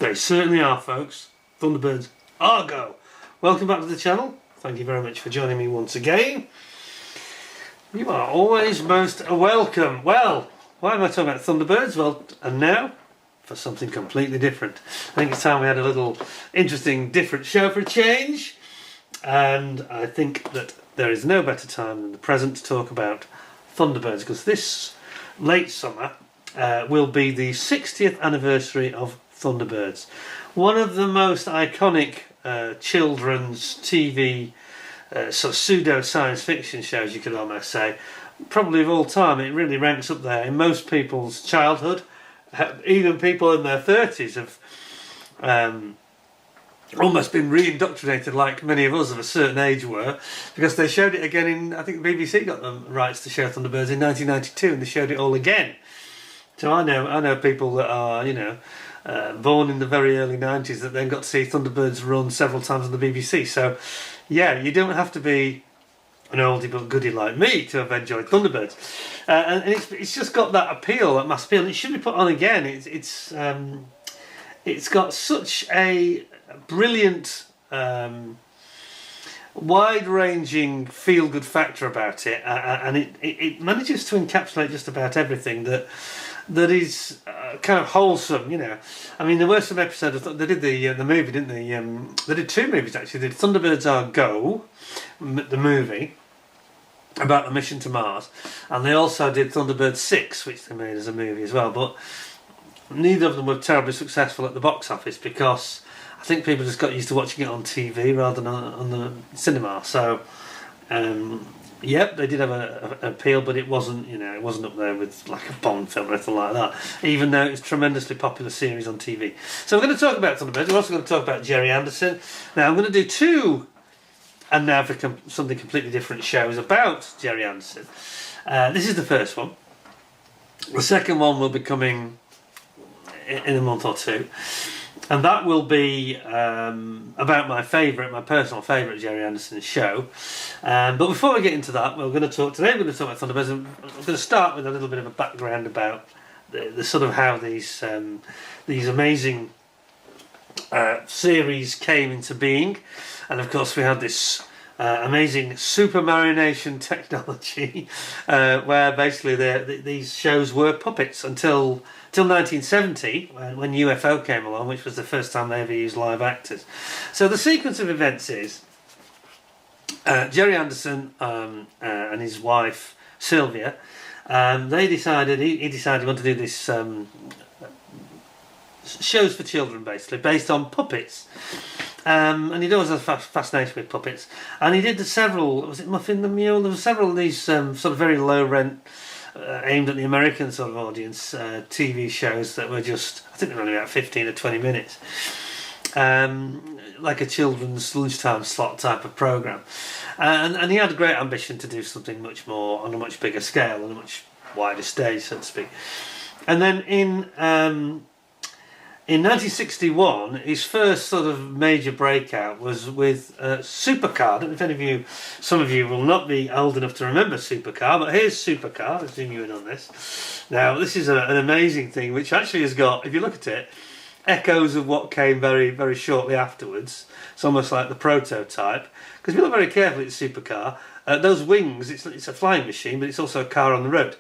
They certainly are, folks. Thunderbirds are go. Welcome back to the channel. Thank you very much for joining me once again. You are always most welcome. Well, why am I talking about Thunderbirds? Well, and now for something completely different. I think it's time we had a little interesting, different show for a change. And I think that there is no better time than the present to talk about Thunderbirds, because this late summer will be the 60th anniversary of Thunderbirds. One of the most iconic children's TV sort of pseudo science fiction shows, you could almost say, probably of all time. It really ranks up there in most people's childhood. Even people in their 30s have almost been re-indoctrinated, like many of us of a certain age were, because they showed it again in, I think the BBC got the rights to show Thunderbirds in 1992, and they showed it all again. So I know people that are, you know, born in the very early 90s that then got to see Thunderbirds run several times on the BBC. So yeah, you don't have to be an oldie but goodie like me to have enjoyed Thunderbirds, and it's just got that appeal, that mass appeal. And it should be put on again. It's got such a brilliant, wide-ranging feel-good factor about it, and it manages to encapsulate just about everything that is kind of wholesome, you know. I mean, there were some episodes. They did the movie, didn't they? They did two movies actually. They did Thunderbirds Are Go, the movie about the mission to Mars, and they also did Thunderbird 6, which they made as a movie as well. But neither of them were terribly successful at the box office, because I think people just got used to watching it on TV rather than on the cinema. So, yep, they did have an appeal, but it wasn't, you know, it wasn't up there with like a Bond film or anything like that, even though it was a tremendously popular series on TV. So we're going to talk about Thunderbirds. We're also going to talk about Gerry Anderson. Now I'm going to do two, and now for something completely different, shows about Gerry Anderson. This is the first one. The second one will be coming in a month or two, and that will be about my personal favourite Gerry Anderson show. But before we get into that, we're going to talk about Thunderbirds. I'm going to start with a little bit of a background about the sort of how these amazing series came into being. And of course we had this amazing super marination technology where basically these shows were puppets until 1970, when UFO came along, which was the first time they ever used live actors. So the sequence of events is Gerry Anderson and his wife Sylvia, he decided he wanted to do this shows for children, basically based on puppets. And he'd always had a fascination with puppets, and he did several. Was it Muffin the Mule? There were several of these sort of very low rent, aimed at the American sort of audience, TV shows that were just, I think they were only about 15 or 20 minutes, like a children's lunchtime slot type of programme. And he had a great ambition to do something much more on a much bigger scale, on a much wider stage, so to speak. And then in 1961, his first sort of major breakout was with Supercar. I don't know if some of you will not be old enough to remember Supercar, but here's Supercar. Let's zoom you in on this. Now, this is an amazing thing, which actually has got, if you look at it, echoes of what came very, very shortly afterwards. It's almost like the prototype. Because if you look very carefully at Supercar, those wings, it's a flying machine, but it's also a car on the road.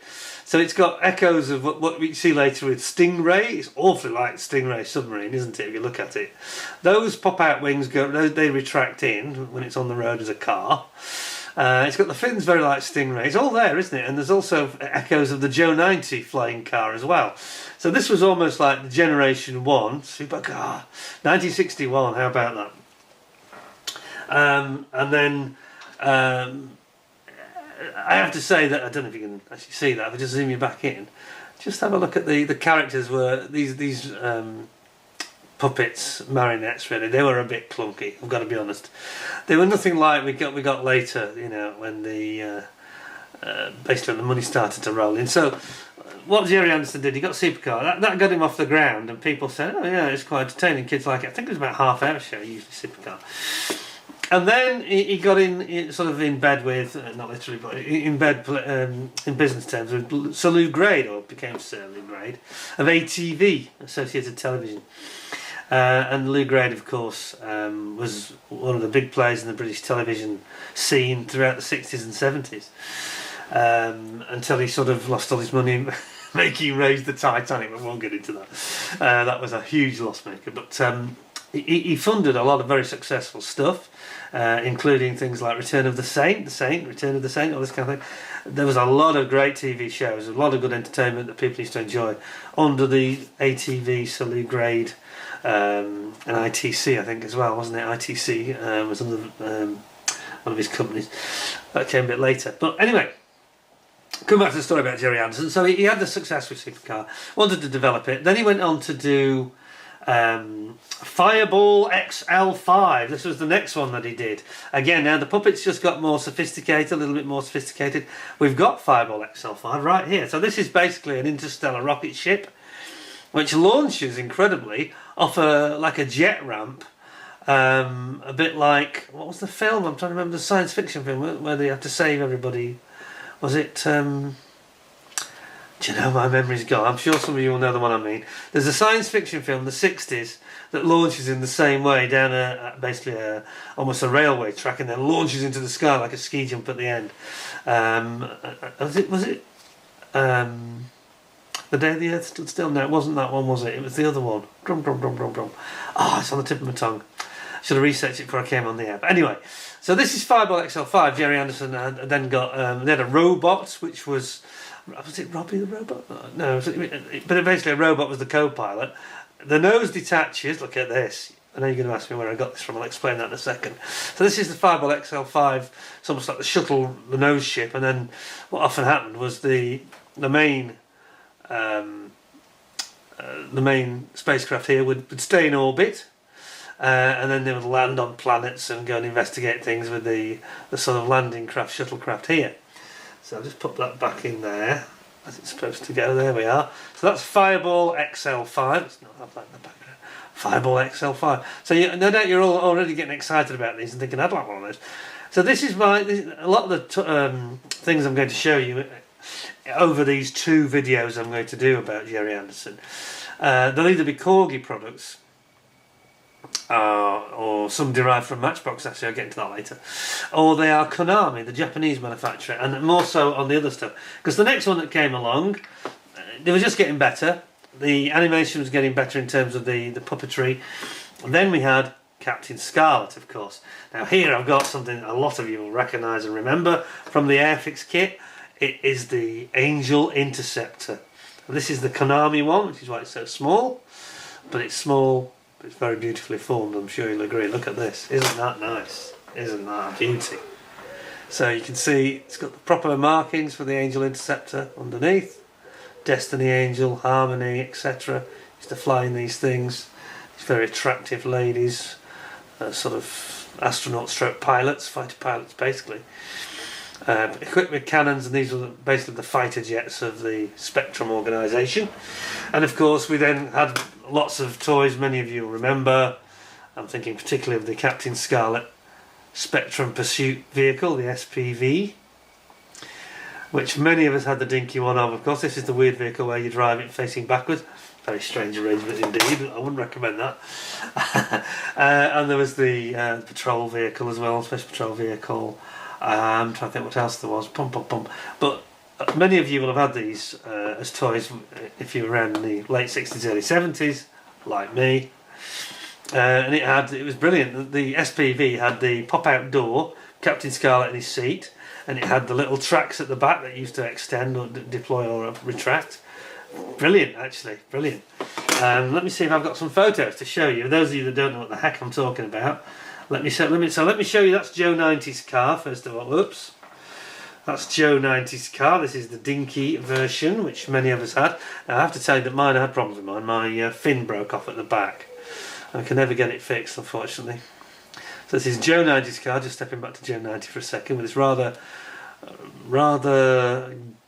So it's got echoes of what we see later with Stingray. It's awfully like Stingray submarine, isn't it, if you look at it? Those pop-out wings, they retract in when it's on the road as a car. It's got the fins very like Stingray. It's all there, isn't it? And there's also echoes of the Joe 90 flying car as well. So this was almost like the Generation 1 Supercar. 1961, how about that? And then I have to say that, I don't know if you can actually see that, if I just zoom you back in, just have a look at the characters. Were these puppets, marionettes, really, they were a bit clunky, I've got to be honest. They were nothing like we got later, you know, when basically when the money started to roll in. So what Gerry Anderson did, he got Supercar, that got him off the ground, and people said, oh yeah, it's quite entertaining, kids like it. I think it was about a half-hour show, usually Supercar. And then he got sort of in bed with, not literally, but in bed in business terms with Sir Lou Grade, or became Sir Lou Grade, of ATV, Associated Television. And Lou Grade, of course, was one of the big players in the British television scene throughout the 60s and 70s, until he sort of lost all his money making Raise the Titanic. We won't get into that. That was a huge loss maker, but he funded a lot of very successful stuff, including things like Return of the Saint, Return of the Saint, all this kind of thing. There was a lot of great TV shows, a lot of good entertainment that people used to enjoy under the ATV, Sir Lou Grade, and ITC, I think, as well, wasn't it? ITC was one of his companies. That came a bit later. But anyway, come back to the story about Gerry Anderson. So he had the success with Supercar, wanted to develop it. Then he went on to do Fireball XL5. This was the next one that he did. Again, now the puppets just got more sophisticated, a little bit more sophisticated. We've got Fireball XL5 right here. So this is basically an interstellar rocket ship which launches incredibly off like a jet ramp, a bit like, what was the film? I'm trying to remember, the science fiction film where they had to save everybody. Was it? Do you know, my memory's gone. I'm sure some of you will know the one I mean. There's a science fiction film, the 60s, that launches in the same way down basically almost a railway track, and then launches into the sky like a ski jump at the end. Was it The Day the Earth Stood Still? No, it wasn't that one, was it? It was the other one. Drum, drum, drum, drum, drum. Oh, it's on the tip of my tongue. Should have researched it before I came on the air. But anyway, so this is Fireball XL5. Gerry Anderson then got, they had a robot, which was it Robbie the robot? No, but basically a robot was the co-pilot. The nose detaches. Look at this. I know you're going to ask me where I got this from. I'll explain that in a second. So this is the Fireball XL5. It's almost like the shuttle, the nose ship. And then what often happened was the main spacecraft here would stay in orbit, and then they would land on planets and go and investigate things with the sort of landing craft, shuttlecraft here. So I'll just put that back in there as it's supposed to go. There we are. So that's Fireball XL5. Let's not have that in the background. Fireball XL5. So no doubt you're all already getting excited about these and thinking, I'd like one of those. So this is a lot of the things I'm going to show you over these two videos I'm going to do about Gerry Anderson. They'll either be Corgi products or some derived from Matchbox, actually I'll get into that later, or they are Konami, the Japanese manufacturer, and more so on the other stuff, because the next one that came along, they were just getting better. The animation was getting better in terms of the puppetry, and then we had Captain Scarlet, of course. Now here I've got something a lot of you will recognise and remember from the Airfix kit. It is the Angel Interceptor. And this is the Konami one, which is why it's so small. But it's small, but it's very beautifully formed, I'm sure you'll agree. Look at this. Isn't that nice? Isn't that a beauty? So you can see it's got the proper markings for the Angel Interceptor underneath. Destiny Angel, Harmony, etc. Used to fly in these things. These very attractive ladies, sort of astronaut stroke pilots, fighter pilots basically. Equipped with cannons, and these were basically the fighter jets of the Spectrum organisation. And of course we then had lots of toys many of you will remember. I'm thinking particularly of the Captain Scarlet Spectrum Pursuit Vehicle, the SPV, which many of us had the dinky one of course. This is the weird vehicle where you drive it facing backwards. Very strange arrangement indeed, I wouldn't recommend that. And there was the patrol vehicle as well, special patrol vehicle. I'm trying to think what else there was. But many of you will have had these as toys if you were around in the late 60s, early 70s, like me. And it was brilliant. The SPV had the pop-out door, Captain Scarlet in his seat, and it had the little tracks at the back that used to extend or deploy or retract. Brilliant, actually, brilliant. Let me see if I've got some photos to show you. Those of you that don't know what the heck I'm talking about. Let me show you. That's Joe 90's car first of all. Whoops, that's Joe 90's car. This is the dinky version, which many of us had. Now I have to tell you that I had problems with mine. My fin broke off at the back. I can never get it fixed, unfortunately. So this is Joe 90's car. Just stepping back to Joe 90 for a second with this rather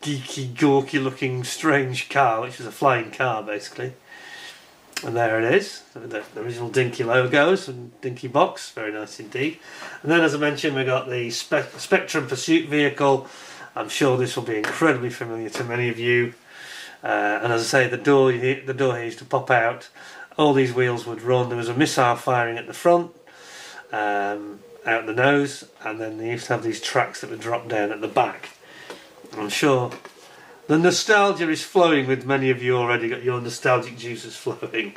geeky, gawky looking, strange car, which was a flying car basically. And there it is, the original Dinky logos and Dinky box, very nice indeed. And then as I mentioned we got the Spectrum Pursuit Vehicle. I'm sure this will be incredibly familiar to many of you. And as I say, the door here used to pop out, all these wheels would run. There was a missile firing at the front, out the nose, and then they used to have these tracks that would drop down at the back. I'm sure the nostalgia is flowing with many of you already. Got your nostalgic juices flowing.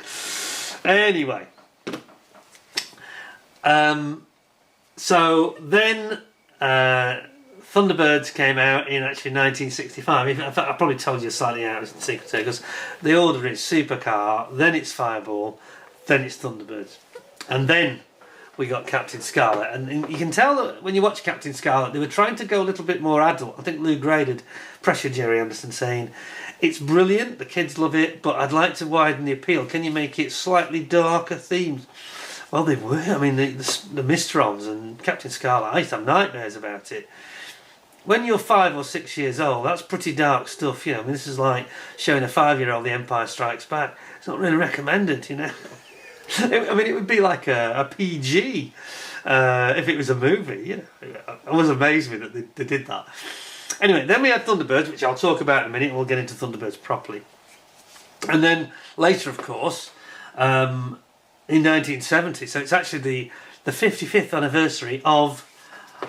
Anyway, so then Thunderbirds came out in actually 1965. In fact, I probably told you slightly out of secret here, because the order is Supercar, then it's Fireball, then it's Thunderbirds, and then we got Captain Scarlet. And you can tell that when you watch Captain Scarlet, they were trying to go a little bit more adult. I think Lou Grade had pressured Gerry Anderson, saying, it's brilliant, the kids love it, but I'd like to widen the appeal. Can you make it slightly darker themes? Well, they were. I mean, the Mistrons and Captain Scarlet, I used to have nightmares about it. When you're 5 or 6 years old, that's pretty dark stuff, you know. I mean, this is like showing a 5-year-old The Empire Strikes Back. It's not really recommended, you know. I mean, it would be like a PG if it was a movie, you know. I was amazed with that they did that. Anyway, then we had Thunderbirds, which I'll talk about in a minute, and we'll get into Thunderbirds properly. And then later, of course, in 1970, so it's actually the 55th anniversary of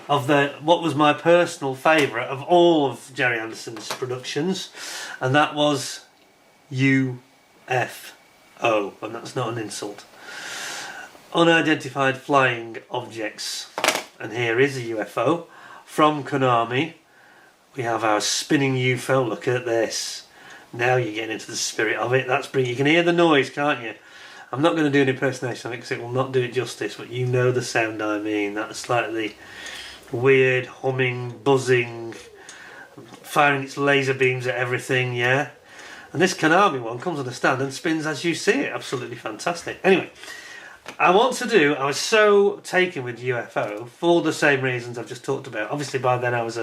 what was my personal favourite of all of Gerry Anderson's productions, and that was UFO, and that's not an insult. Unidentified flying objects. And here is a UFO from Konami. We have our spinning UFO. Look at this. Now you're getting into the spirit of it. That's brilliant. You can hear the noise, can't you? I'm not going to do an impersonation of it because it will not do it justice, but you know the sound I mean. That slightly weird, humming, buzzing, firing its laser beams at everything, yeah? And this Konami one comes on the stand and spins as you see it. Absolutely fantastic. Anyway, I was so taken with UFO for the same reasons I've just talked about. Obviously by then I was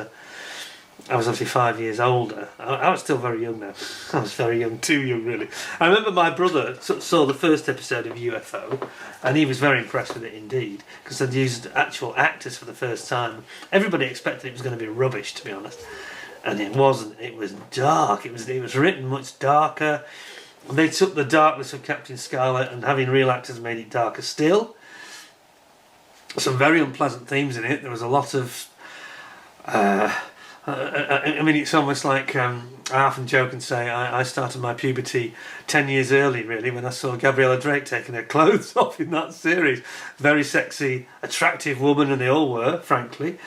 obviously 5 years older. I was still very young now. I was very young, too young really. I remember my brother saw the first episode of UFO, and he was very impressed with it indeed, because they'd used actual actors for the first time. Everybody expected it was going to be rubbish, to be honest, and it wasn't. It was dark. It was written much darker. They took the darkness of Captain Scarlet and having real actors made it darker still. Some very unpleasant themes in it. There was a lot of I mean, it's almost like I often joke and say I started my puberty 10 years early, really, when I saw Gabriella Drake taking her clothes off in that series. Very sexy, attractive woman, and they all were, frankly,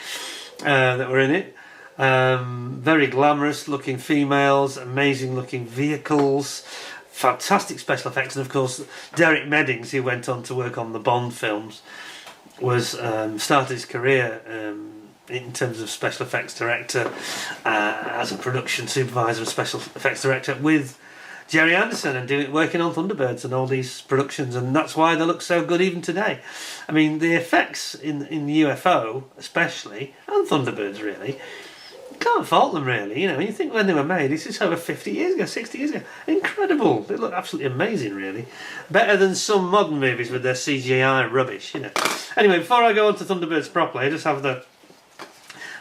that were in it. Very glamorous looking females, amazing looking vehicles, fantastic special effects, and of course Derek Meddings, who went on to work on the Bond films, was started his career in terms of special effects director, as a production supervisor and special effects director with Gerry Anderson, and working on Thunderbirds and all these productions, and that's why they look so good even today. I mean, the effects in UFO especially, and Thunderbirds really, you can't fault them really. You know, you think when they were made, this is over 50 years ago, 60 years ago. Incredible. They look absolutely amazing really. Better than some modern movies with their CGI rubbish, you know. Anyway, before I go on to Thunderbirds properly, I just have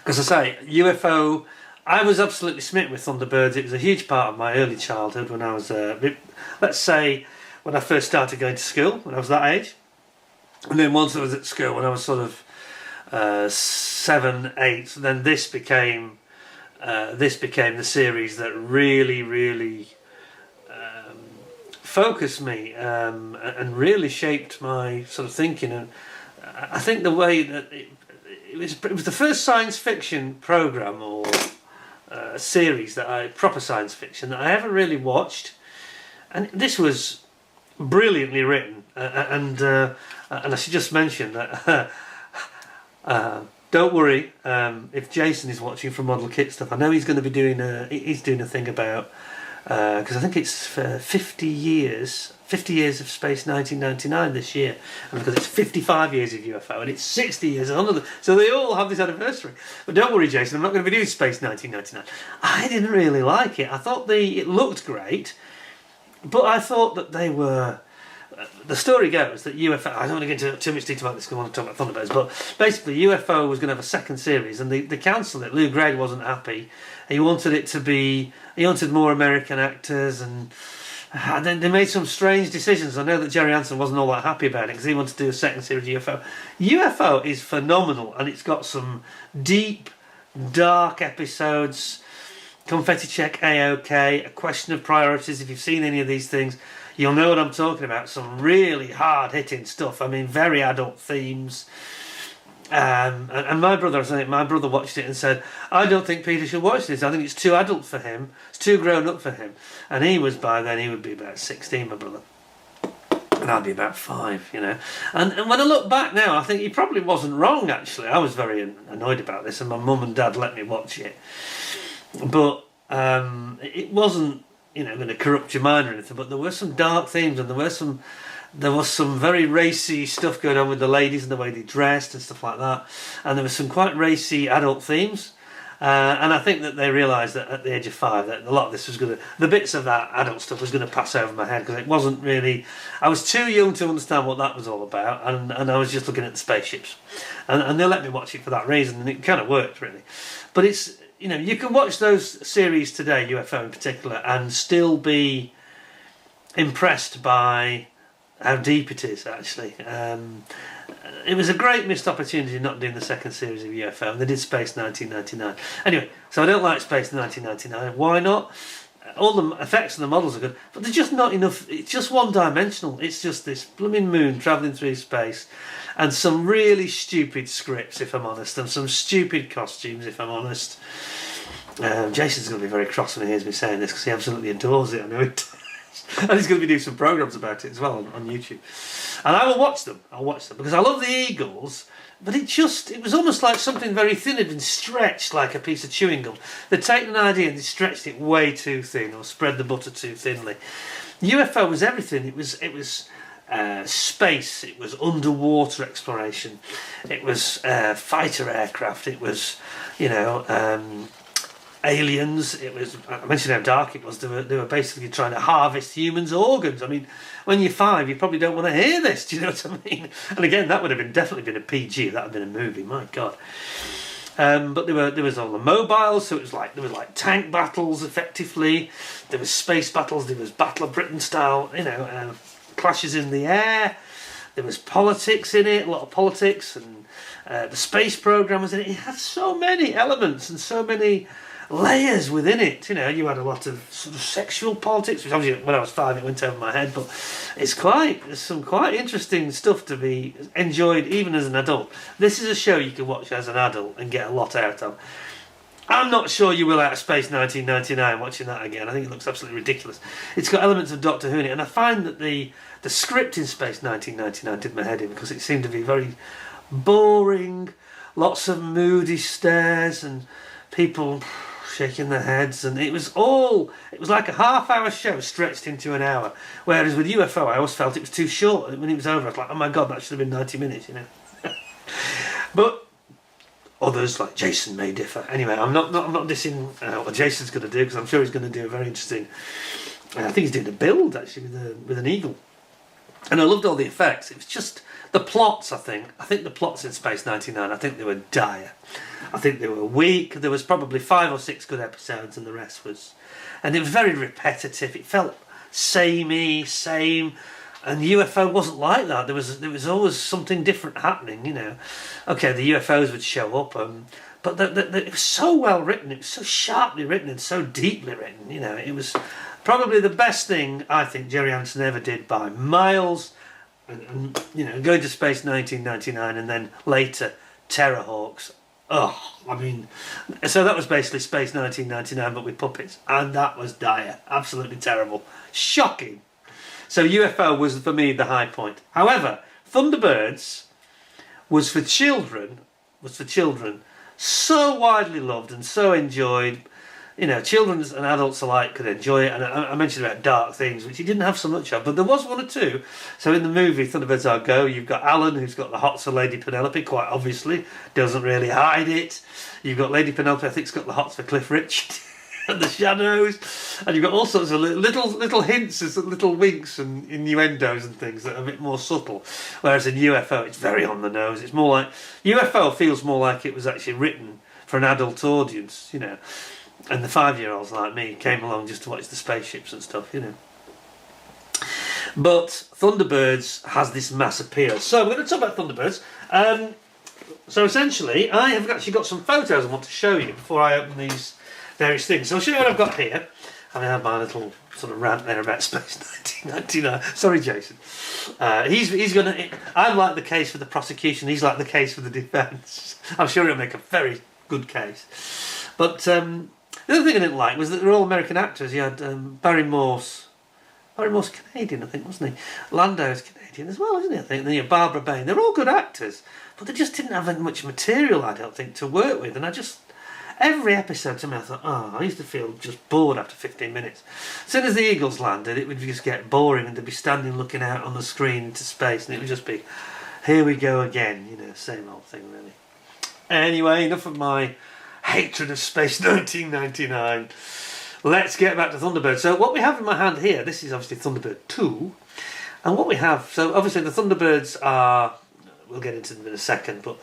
because I say, UFO, I was absolutely smitten with Thunderbirds. It was a huge part of my early childhood when I was, let's say, when I first started going to school, when I was that age. And then once I was at school, when I was sort of 7, 8, then this became the series that really, really focused me and really shaped my sort of thinking. And I think the way that it was the first science fiction program or series proper science fiction that I ever really watched, and this was brilliantly written. And I should just mention that don't worry if Jason is watching from Model Kit Stuff. I know he's going to be doing a thing about because I think it's 50 years of Space 1999 this year, and because it's 55 years of UFO and it's 60 years of another, so they all have this anniversary. But don't worry, Jason, I'm not going to be doing Space 1999. I didn't really like it. I thought it looked great, but I thought that they were. The story goes that UFO. I don't want to get into too much detail about this because I want to talk about Thunderbirds, but basically UFO was going to have a second series, and they cancelled it. Lou Grade wasn't happy. He wanted it to be. He wanted more American actors, and And then they made some strange decisions. I know that Gerry Anderson wasn't all that happy about it because he wanted to do a second series of UFO. UFO is phenomenal, and it's got some deep, dark episodes. Confetti Check, A-OK, A Question of Priorities. If you've seen any of these things, you'll know what I'm talking about. Some really hard-hitting stuff. I mean, very adult themes. And my brother watched it and said, I don't think Peter should watch this. I think it's too adult for him. It's too grown up for him. And he would be about 16, my brother. And I'd be about 5, you know. And when I look back now, I think he probably wasn't wrong, actually. I was very annoyed about this, and my mum and dad let me watch it. But it wasn't, you know, going to corrupt your mind or anything, but there were some dark themes, and there was some very racy stuff going on with the ladies and the way they dressed and stuff like that. And there was some quite racy adult themes. And I think that they realised that at the age of 5 that a lot of this was the bits of that adult stuff was going to pass over my head, because it wasn't really, I was too young to understand what that was all about, and I was just looking at the spaceships. And they let me watch it for that reason, and it kind of worked, really. But it's, you know, you can watch those series today, UFO in particular, and still be impressed by how deep it is, actually. It was a great missed opportunity not doing the second series of UFO, and they did Space 1999. Anyway, so I don't like Space 1999. Why not? All the effects and the models are good, but they're just not enough. It's just one-dimensional. It's just this blooming moon travelling through space, and some really stupid scripts, if I'm honest, and some stupid costumes, if I'm honest. Jason's going to be very cross when he hears me saying this, because he absolutely adores it. I know it. And he's going to be doing some programmes about it as well on YouTube. And I will watch them. I'll watch them because I love the Eagles, but it was almost like something very thin had been stretched like a piece of chewing gum. They'd taken an idea and they stretched it way too thin, or spread the butter too thinly. UFO was everything. It was space. It was underwater exploration. It was fighter aircraft. It was, you know, aliens. It was, I mentioned how dark it was. They were basically trying to harvest humans' organs. I mean, when you're 5, you probably don't want to hear this. Do you know what I mean? And again, that would have definitely been a PG. That would have been a movie. My God. But there was all the mobiles. So there was like tank battles, effectively. There was space battles. There was Battle of Britain style, you know, clashes in the air. There was politics in it, a lot of politics, and the space program was in it. It had so many elements and so many layers within it. You know, you had a lot of sort of sexual politics, which obviously when I was 5 it went over my head, but there's some quite interesting stuff to be enjoyed even as an adult. This is a show you can watch as an adult and get a lot out of. I'm not sure you will out of Space 1999 watching that again. I think it looks absolutely ridiculous. It's got elements of Doctor Who in it, and I find that the script in Space 1999 did my head in, because it seemed to be very boring, lots of moody stares and people shaking their heads, and it was like a half-hour show stretched into an hour, whereas with UFO I always felt it was too short. When it was over I was like, oh my God, that should have been 90 minutes, you know. But others like Jason may differ. Anyway, I'm not dissing what Jason's going to do, because I'm sure he's going to do a very interesting, I think he's doing a build actually with an Eagle, and I loved all the effects. It was just the plots. I think the plots in Space 99, I think they were dire. I think they were weak. There was probably 5 or 6 good episodes, and the rest was, and it was very repetitive. It felt same, and UFO wasn't like that. There was always something different happening. You know, okay, the UFOs would show up, but it was so well written. It was so sharply written and so deeply written. You know, it was probably the best thing I think Gerry Anderson ever did by miles. And you know, going to Space 1999 and then later Terrorhawks. Oh, I mean, so that was basically Space 1999 but with puppets, and that was dire, absolutely terrible, shocking. So UFO was for me the high point. However, Thunderbirds was for children, so widely loved and so enjoyed. You know, children and adults alike could enjoy it, and I mentioned about dark things, which he didn't have so much of, but there was 1 or 2. So in the movie Thunderbirds Are Go, you've got Alan, who's got the hots for Lady Penelope, quite obviously, doesn't really hide it. You've got Lady Penelope, I think's got the hots for Cliff Richard and the Shadows, and you've got all sorts of little hints, little winks and innuendos and things that are a bit more subtle. Whereas in UFO, it's very on the nose. It's more like, UFO feels more like it was actually written for an adult audience, you know. And the 5-year-olds like me came along just to watch the spaceships and stuff, you know. But Thunderbirds has this mass appeal. So we're going to talk about Thunderbirds. So essentially, I have actually got some photos I want to show you before I open these various things. So I'll show you what I've got here. I had my little sort of rant there about Space 1999. Sorry, Jason. He's going to... I'm like the case for the prosecution. He's like the case for the defence. I'm sure he'll make a very good case. But the other thing I didn't like was that they're all American actors. You had Barry Morse Canadian, I think, wasn't he? Lando's Canadian as well, isn't he? I think. And then you had Barbara Bain. They're all good actors. But they just didn't have much material, I don't think, to work with. And I just... Every episode to me, I thought, I used to feel just bored after 15 minutes. As soon as the Eagles landed, it would just get boring and they'd be standing looking out on the screen into space and it would just be, here we go again, same old thing really. Anyway, enough of my hatred of Space 1999. Let's get back to Thunderbird. So what we have in my hand here, this is obviously Thunderbird 2. And what we have, so obviously the Thunderbirds are, we'll get into them in a second, but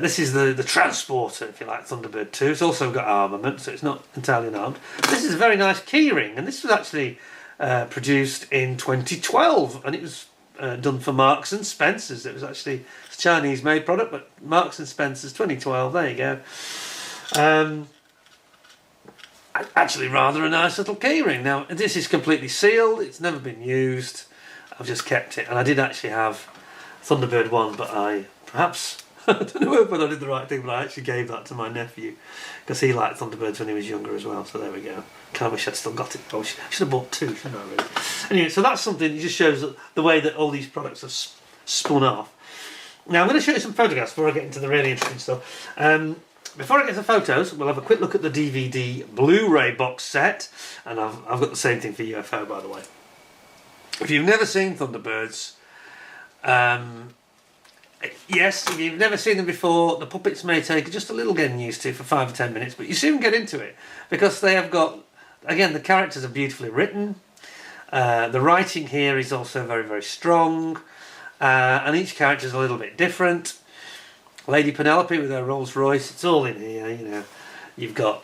this is the transporter, if you like, Thunderbird 2. It's also got armament, so it's not entirely unarmed. This is a very nice keyring, and this was actually produced in 2012, and it was done for Marks and Spencer's. It was actually a Chinese-made product, but Marks and Spencer's 2012. There you go. Actually, rather a nice little keyring. Now, this is completely sealed. It's never been used. I've just kept it, and I did actually have Thunderbird 1, but I perhaps... I don't know whether I did the right thing, but I actually gave that to my nephew because he liked Thunderbirds when he was younger as well. So there we go. Kind of wish I'd still got it. I should have bought 2, shouldn't I? Really? Anyway, so that's something that just shows the way that all these products are spun off. Now I'm going to show you some photographs before I get into the really interesting stuff. Before I get to the photos, we'll have a quick look at the DVD Blu-ray box set, and I've got the same thing for UFO, by the way. If you've never seen Thunderbirds, yes, if you've never seen them before, the puppets may take just a little getting used to for 5 or 10 minutes, but you soon get into it because they have got, again, the characters are beautifully written. The writing here is also very, very strong, and each character is a little bit different. Lady Penelope with her Rolls Royce, it's all in here, You've got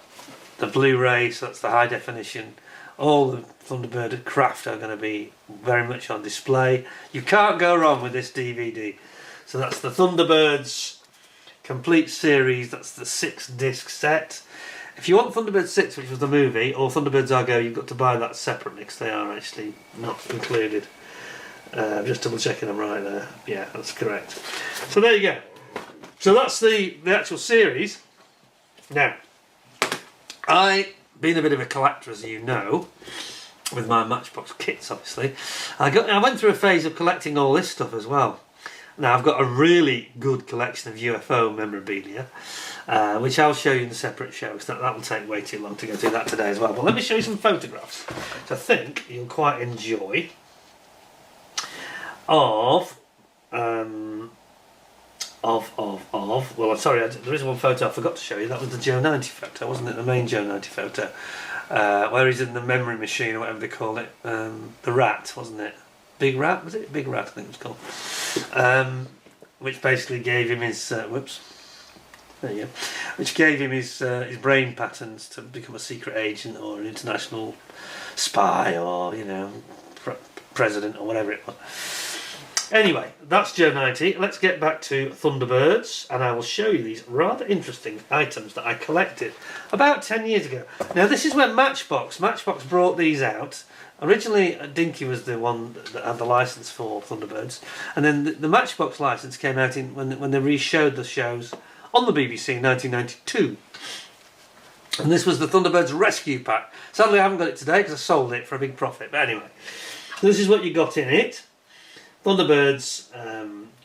the Blu-ray, so that's the high definition. All the Thunderbird craft are going to be very much on display. You can't go wrong with this DVD. So that's the Thunderbirds complete series. That's the 6-disc set. If you want Thunderbird 6, which was the movie, or Thunderbirds Argo, you've got to buy that separately because they are actually not included. Just double checking I'm right there. Yeah, that's correct. So there you go. So that's the actual series. Now, I, being a bit of a collector, as you know, with my Matchbox kits, obviously, I went through a phase of collecting all this stuff as well. Now, I've got a really good collection of UFO memorabilia, which I'll show you in a separate show, because that will take way too long to go through that today as well. But let me show you some photographs, which I think you'll quite enjoy, of well, I'm sorry, there is one photo I forgot to show you. That was the Joe 90 photo, wasn't it? The main Joe 90 photo, where he's in the memory machine, or whatever they call it. The rat, wasn't it? Big Rat, was it? Big Rat, I think it was called. Which basically gave him his whoops. There you go. Which gave him his brain patterns to become a secret agent or an international spy, or president, or whatever it was. Anyway, that's Joe 90. Let's get back to Thunderbirds, and I will show you these rather interesting items that I collected about 10 years ago. Now, this is when Matchbox brought these out. Originally, Dinky was the one that had the license for Thunderbirds, and then the Matchbox license came out when they re-showed the shows on the BBC in 1992. And this was the Thunderbirds Rescue Pack. Sadly, I haven't got it today because I sold it for a big profit. But anyway, this is what you got in it. Thunderbirds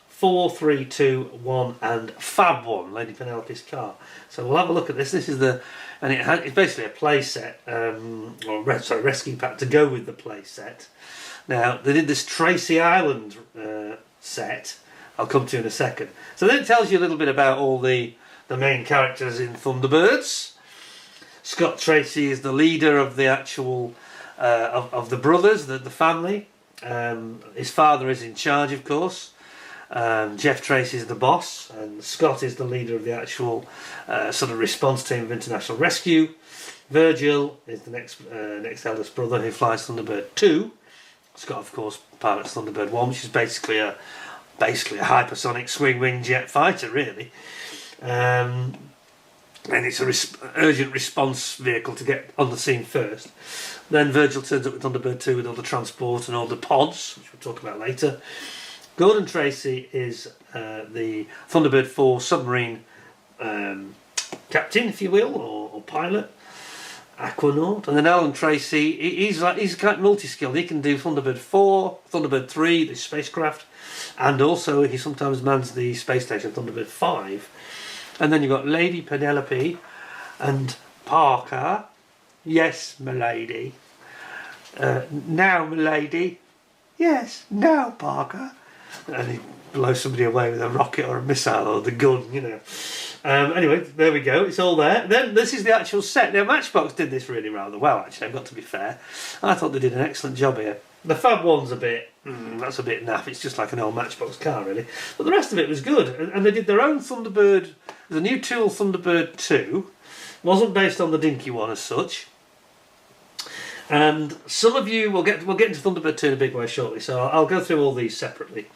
4, 3, 2, 1 and Fab 1, Lady Penelope's car. So we'll have a look at this. This is it's basically a play set, rescue pack to go with the play set. Now, they did this Tracy Island set, I'll come to in a second. So then it tells you a little bit about all the main characters in Thunderbirds. Scott Tracy is the leader of the actual, of the brothers, the family. His father is in charge, of course. Jeff Tracy is the boss, and Scott is the leader of the actual sort of response team of international rescue. Virgil is the next eldest brother who flies Thunderbird 2. It's got, of course, Pilot's Thunderbird 1, which is basically a hypersonic swing-wing jet fighter, really. And it's an urgent response vehicle to get on the scene first. Then Virgil turns up with Thunderbird 2 with all the transport and all the pods, which we'll talk about later. Gordon Tracy is the Thunderbird 4 submarine captain, if you will, or pilot, aquanaut. And then Alan Tracy, he's kind of multi-skilled. He can do Thunderbird 4, Thunderbird 3, the spacecraft, and also he sometimes mans the space station Thunderbird 5. And then you've got Lady Penelope and Parker. Yes, m'lady. Now, m'lady. Yes, now, Parker. And he blows somebody away with a rocket or a missile or the gun, you know. Anyway, there we go. It's all there. Then this is the actual set. Now, Matchbox did this really rather well, actually. I've got to be fair. I thought they did an excellent job here. The Fab one's a bit, that's a bit naff. It's just like an old Matchbox car, really. But the rest of it was good. And they did their own Thunderbird. The new tool, Thunderbird 2, wasn't based on the dinky one as such. And some of you, we'll get into Thunderbird 2 in a big way shortly, so I'll go through all these separately.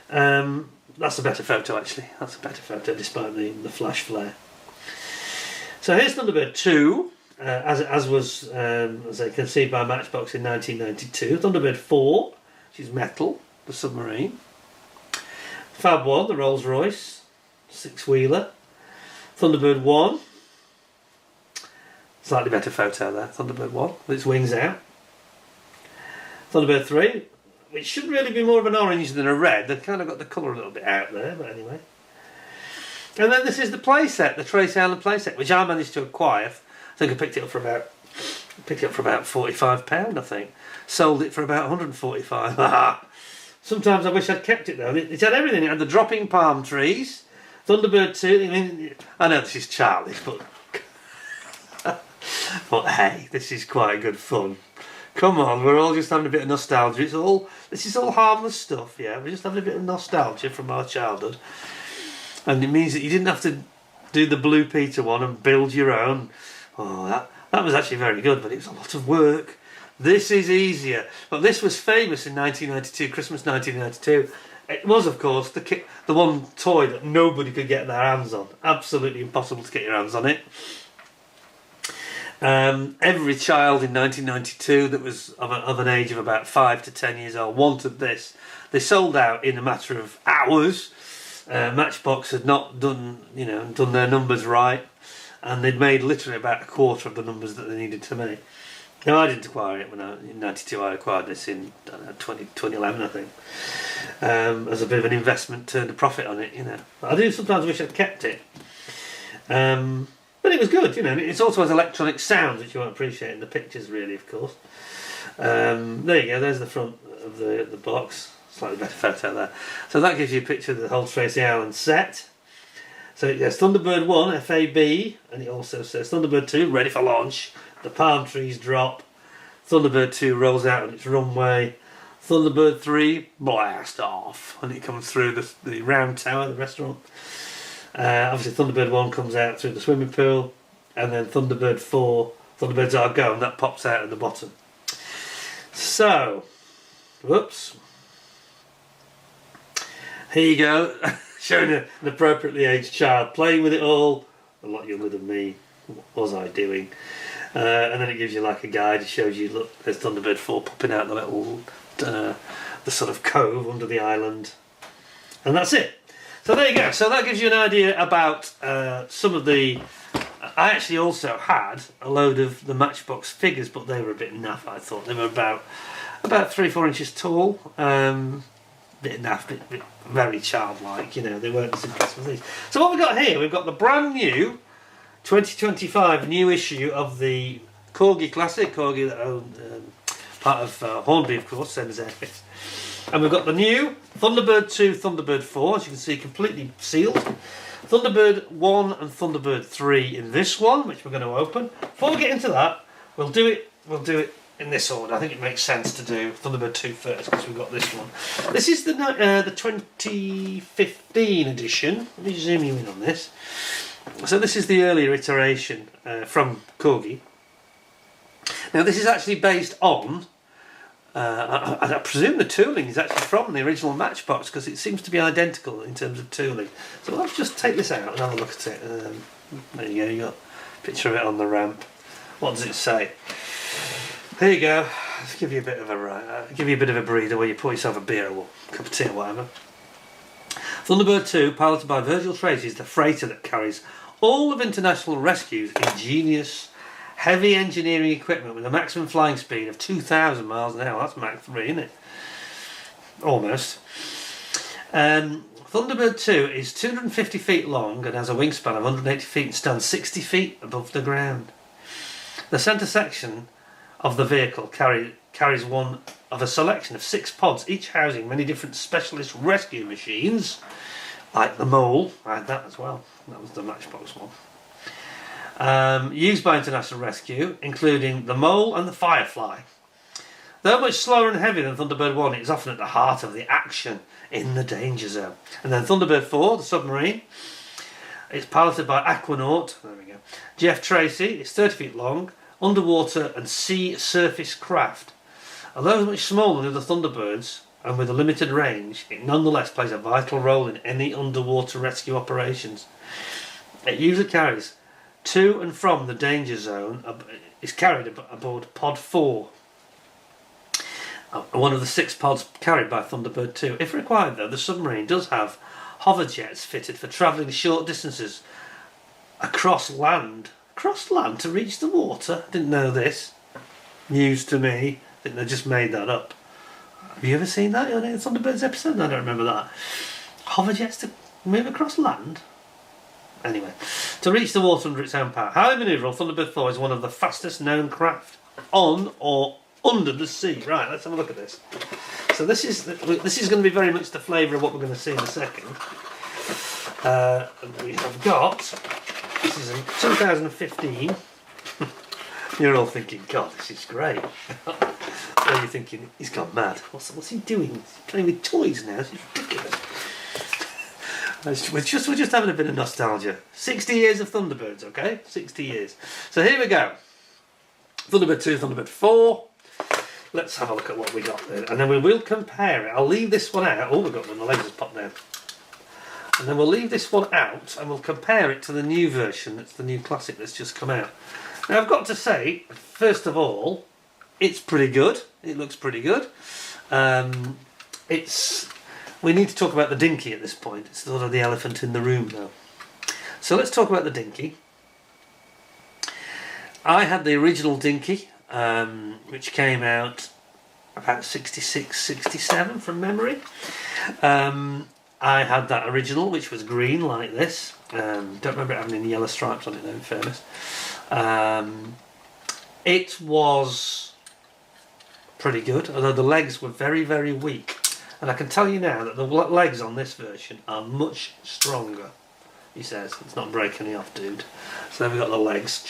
That's a better photo, actually. That's a better photo, despite the flash flare. So here's Thunderbird 2, as was conceived by Matchbox in 1992. Thunderbird 4, which is metal, the submarine. Fab 1, the Rolls Royce, six-wheeler. Thunderbird 1. Slightly better photo there, Thunderbird 1, with its wings out. Thunderbird 3, which should really be more of an orange than a red. They've kind of got the colour a little bit out there, but anyway. And then this is the playset, the Tracy Allen playset, which I managed to acquire. I think I picked it up for about £45, I think. Sold it for about £145. Sometimes I wish I'd kept it though. It had everything. It had the dropping palm trees, Thunderbird 2. I know this is childish, but but hey, this is quite good fun. Come on, we're all just having a bit of nostalgia. This is all harmless stuff, yeah. We're just having a bit of nostalgia from our childhood. And it means that you didn't have to do the Blue Peter one and build your own. Oh, that was actually very good, but it was a lot of work. This is easier. But this was famous in 1992, Christmas 1992. It was, of course, the one toy that nobody could get their hands on. Absolutely impossible to get your hands on it. Every child in 1992 that was of an age of about 5 to 10 years old wanted this. They sold out in a matter of hours. Matchbox had not done their numbers right, and they'd made literally about a quarter of the numbers that they needed to make. Now, I didn't acquire it in 92. I acquired this in 2011, I think, as a bit of an investment, turned a profit on it. But I do sometimes wish I'd kept it. But it was good, It also has electronic sounds, which you won't appreciate in the pictures, really, of course. There you go. There's the front of the box. Slightly better photo there. So that gives you a picture of the whole Tracy Allen set. So it has Thunderbird 1, FAB, and it also says Thunderbird 2, ready for launch. The palm trees drop. Thunderbird 2 rolls out on its runway. Thunderbird 3, blast off. And it comes through the round tower, the restaurant. Obviously Thunderbird 1 comes out through the swimming pool, and then Thunderbird 4, Thunderbirds Are Go, and that pops out at the bottom. So, whoops. Here you go, showing an appropriately aged child playing with it all, a lot younger than me. What was I doing? And then it gives you like a guide. It shows you, look, there's Thunderbird 4 popping out the little, the sort of cove under the island, and that's it. So there you go. So that gives you an idea about some of the... I actually also had a load of the Matchbox figures, but they were a bit naff, I thought. They were about 3-4 inches tall. Bit naff, bit very childlike, They weren't as impressive as these. So what we've got here, we've got the brand new 2025 new issue of the Corgi Classic. Corgi that own part of Hornby, of course, same as Airfix. And we've got the new Thunderbird 2, Thunderbird 4, as you can see, completely sealed. Thunderbird 1 and Thunderbird 3 in this one, which we're going to open. Before we get into that, we'll do it in this order. I think it makes sense to do Thunderbird 2 first, because we've got this one. This is the 2015 edition. Let me zoom you in on this. So this is the earlier iteration from Corgi. Now this is actually based on I presume the tooling is actually from the original Matchbox because it seems to be identical in terms of tooling. So let's just take this out and have a look at it. There you go, you got a picture of it on the ramp. What does it say? There you go. Let's give you a bit of a breather where you pour yourself a beer or a cup of tea or whatever. Thunderbird 2, piloted by Virgil Tracy, is the freighter that carries all of International Rescue's ingenious, heavy engineering equipment with a maximum flying speed of 2,000 miles an hour. That's Mach 3, isn't it? Almost. Thunderbird 2 is 250 feet long and has a wingspan of 180 feet and stands 60 feet above the ground. The centre section of the vehicle carries one of a selection of 6 pods, each housing many different specialist rescue machines, like the Mole. I had that as well. That was the Matchbox one. Used by International Rescue, including the Mole and the Firefly. Though much slower and heavier than Thunderbird 1, it is often at the heart of the action in the danger zone. And then Thunderbird 4, the submarine, it's piloted by Aquanaut, there we go, Jeff Tracy. It's 30 feet long, underwater and sea surface craft. Although much smaller than the Thunderbirds and with a limited range, it nonetheless plays a vital role in any underwater rescue operations. It usually carries to and from the danger zone, is carried aboard Pod 4, one of the 6 pods carried by Thunderbird 2. If required though, the submarine does have hover jets fitted for travelling short distances across land to reach the water. Didn't know this. News to me. I think they just made that up. Have you ever seen that in a Thunderbirds episode? I don't remember that. Hover jets to move across land? Anyway, to reach the water under its own power. Highly manoeuvrable, Thunderbird 4 is one of the fastest known craft on or under the sea. Right, let's have a look at this. So this is going to be very much the flavour of what we're going to see in a second. We have got, this is in 2015. You're all thinking, God, this is great. Or you're thinking, he's gone mad. What's he doing? He's playing with toys now. This is ridiculous. We're just having a bit of nostalgia. 60 years of Thunderbirds, okay? 60 years. So here we go. Thunderbird 2, Thunderbird 4. Let's have a look at what we got there. And then we will compare it. I'll leave this one out. Oh, we've got one. The legs have popped down. And then we'll leave this one out and we'll compare it to the new version. That's the new Classic that's just come out. Now, I've got to say, first of all, it's pretty good. It looks pretty good. We need to talk about the dinghy at this point. It's sort of the elephant in the room now. So let's talk about the dinghy. I had the original dinghy, which came out about 66, 67 from memory. I had that original, which was green like this. Don't remember it having any yellow stripes on it though, in fairness. It was pretty good, although the legs were very, very weak. And I can tell you now that the legs on this version are much stronger. He says, it's not breaking me off, dude. So then we've got the legs.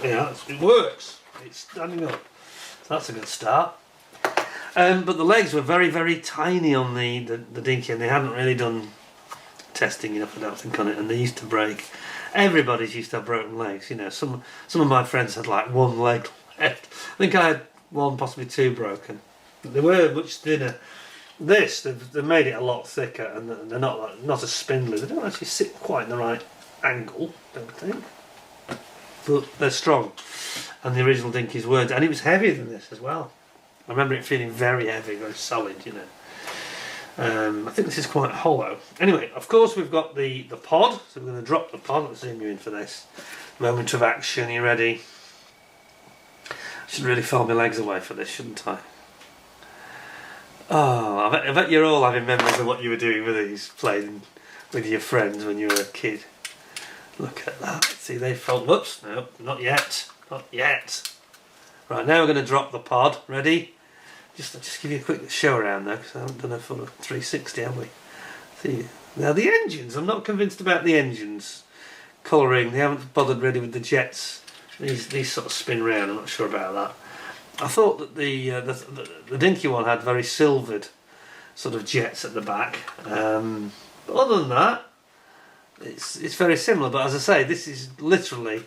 Yeah, it works. It's standing up. So that's a good start. But the legs were very, very tiny on the dinghy, and they hadn't really done testing enough, I don't think, on it, and they used to break. Everybody's used to have broken legs, you know. Some of my friends had like one leg left. I think I had one, possibly 2 broken. They were much thinner. They've made it a lot thicker, and they're not as spindly. They don't actually sit quite in the right angle, don't I think. But they're strong, and the original dinghies were, and it was heavier than this as well. I remember it feeling very heavy, very solid, you know. I think this is quite hollow. Anyway, of course we've got the pod, so we're going to drop the pod. Let's zoom you in for this. Moment of action, you ready? I should really fold my legs away for this, shouldn't I? Oh, I bet you're all having memories of what you were doing with these, playing with your friends when you were a kid. Look at that. See, they fold. Whoops, no, not yet. Not yet. Right, now we're going to drop the pod. Ready? Just give you a quick show around though, because I haven't done a full 360, have we? See, now the engines, I'm not convinced about the engines. Colouring, they haven't bothered really with the jets. These sort of spin round, I'm not sure about that. I thought that the dinghy one had very silvered sort of jets at the back. But other than that, it's very similar. But as I say, this is literally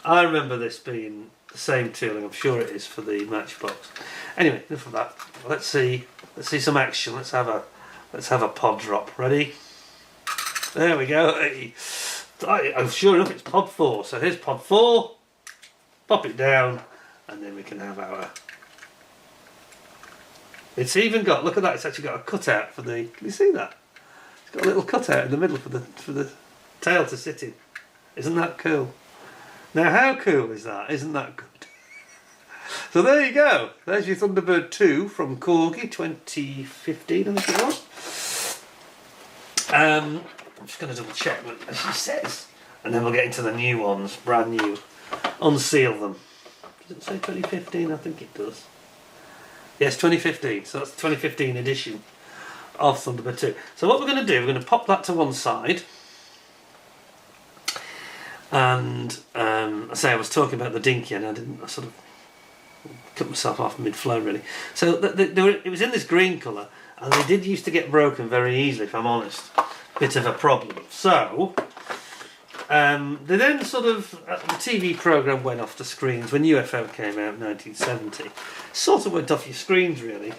I remember this being the same tooling. I'm sure it is for the Matchbox. Anyway, enough of that. Let's see some action. Let's have a pod drop. Ready? There we go. Hey. I'm sure enough it's pod 4. So here's pod 4. Pop it down, and then we can have our. It's even got. Look at that. It's actually got a cutout for the. Can you see that? It's got a little cutout in the middle for the tail to sit in. Isn't that cool? Now, how cool is that? Isn't that good? So there you go. There's your Thunderbird 2 from Corgi 2015, I think it was. I'm just going to double check what she says, and then we'll get into the new ones, brand new. Unseal them. Does it say 2015? I think it does. Yes, 2015. So that's the 2015 edition of Thunderbird 2. So what we're going to do, we're going to pop that to one side. And I was talking about the Dinky, and I sort of cut myself off mid-flow really. So it was in this green colour, and they did used to get broken very easily, if I'm honest. Bit of a problem. So they then sort of the TV programme went off the screens when UFO came out in 1970. Sort of went off your screens really,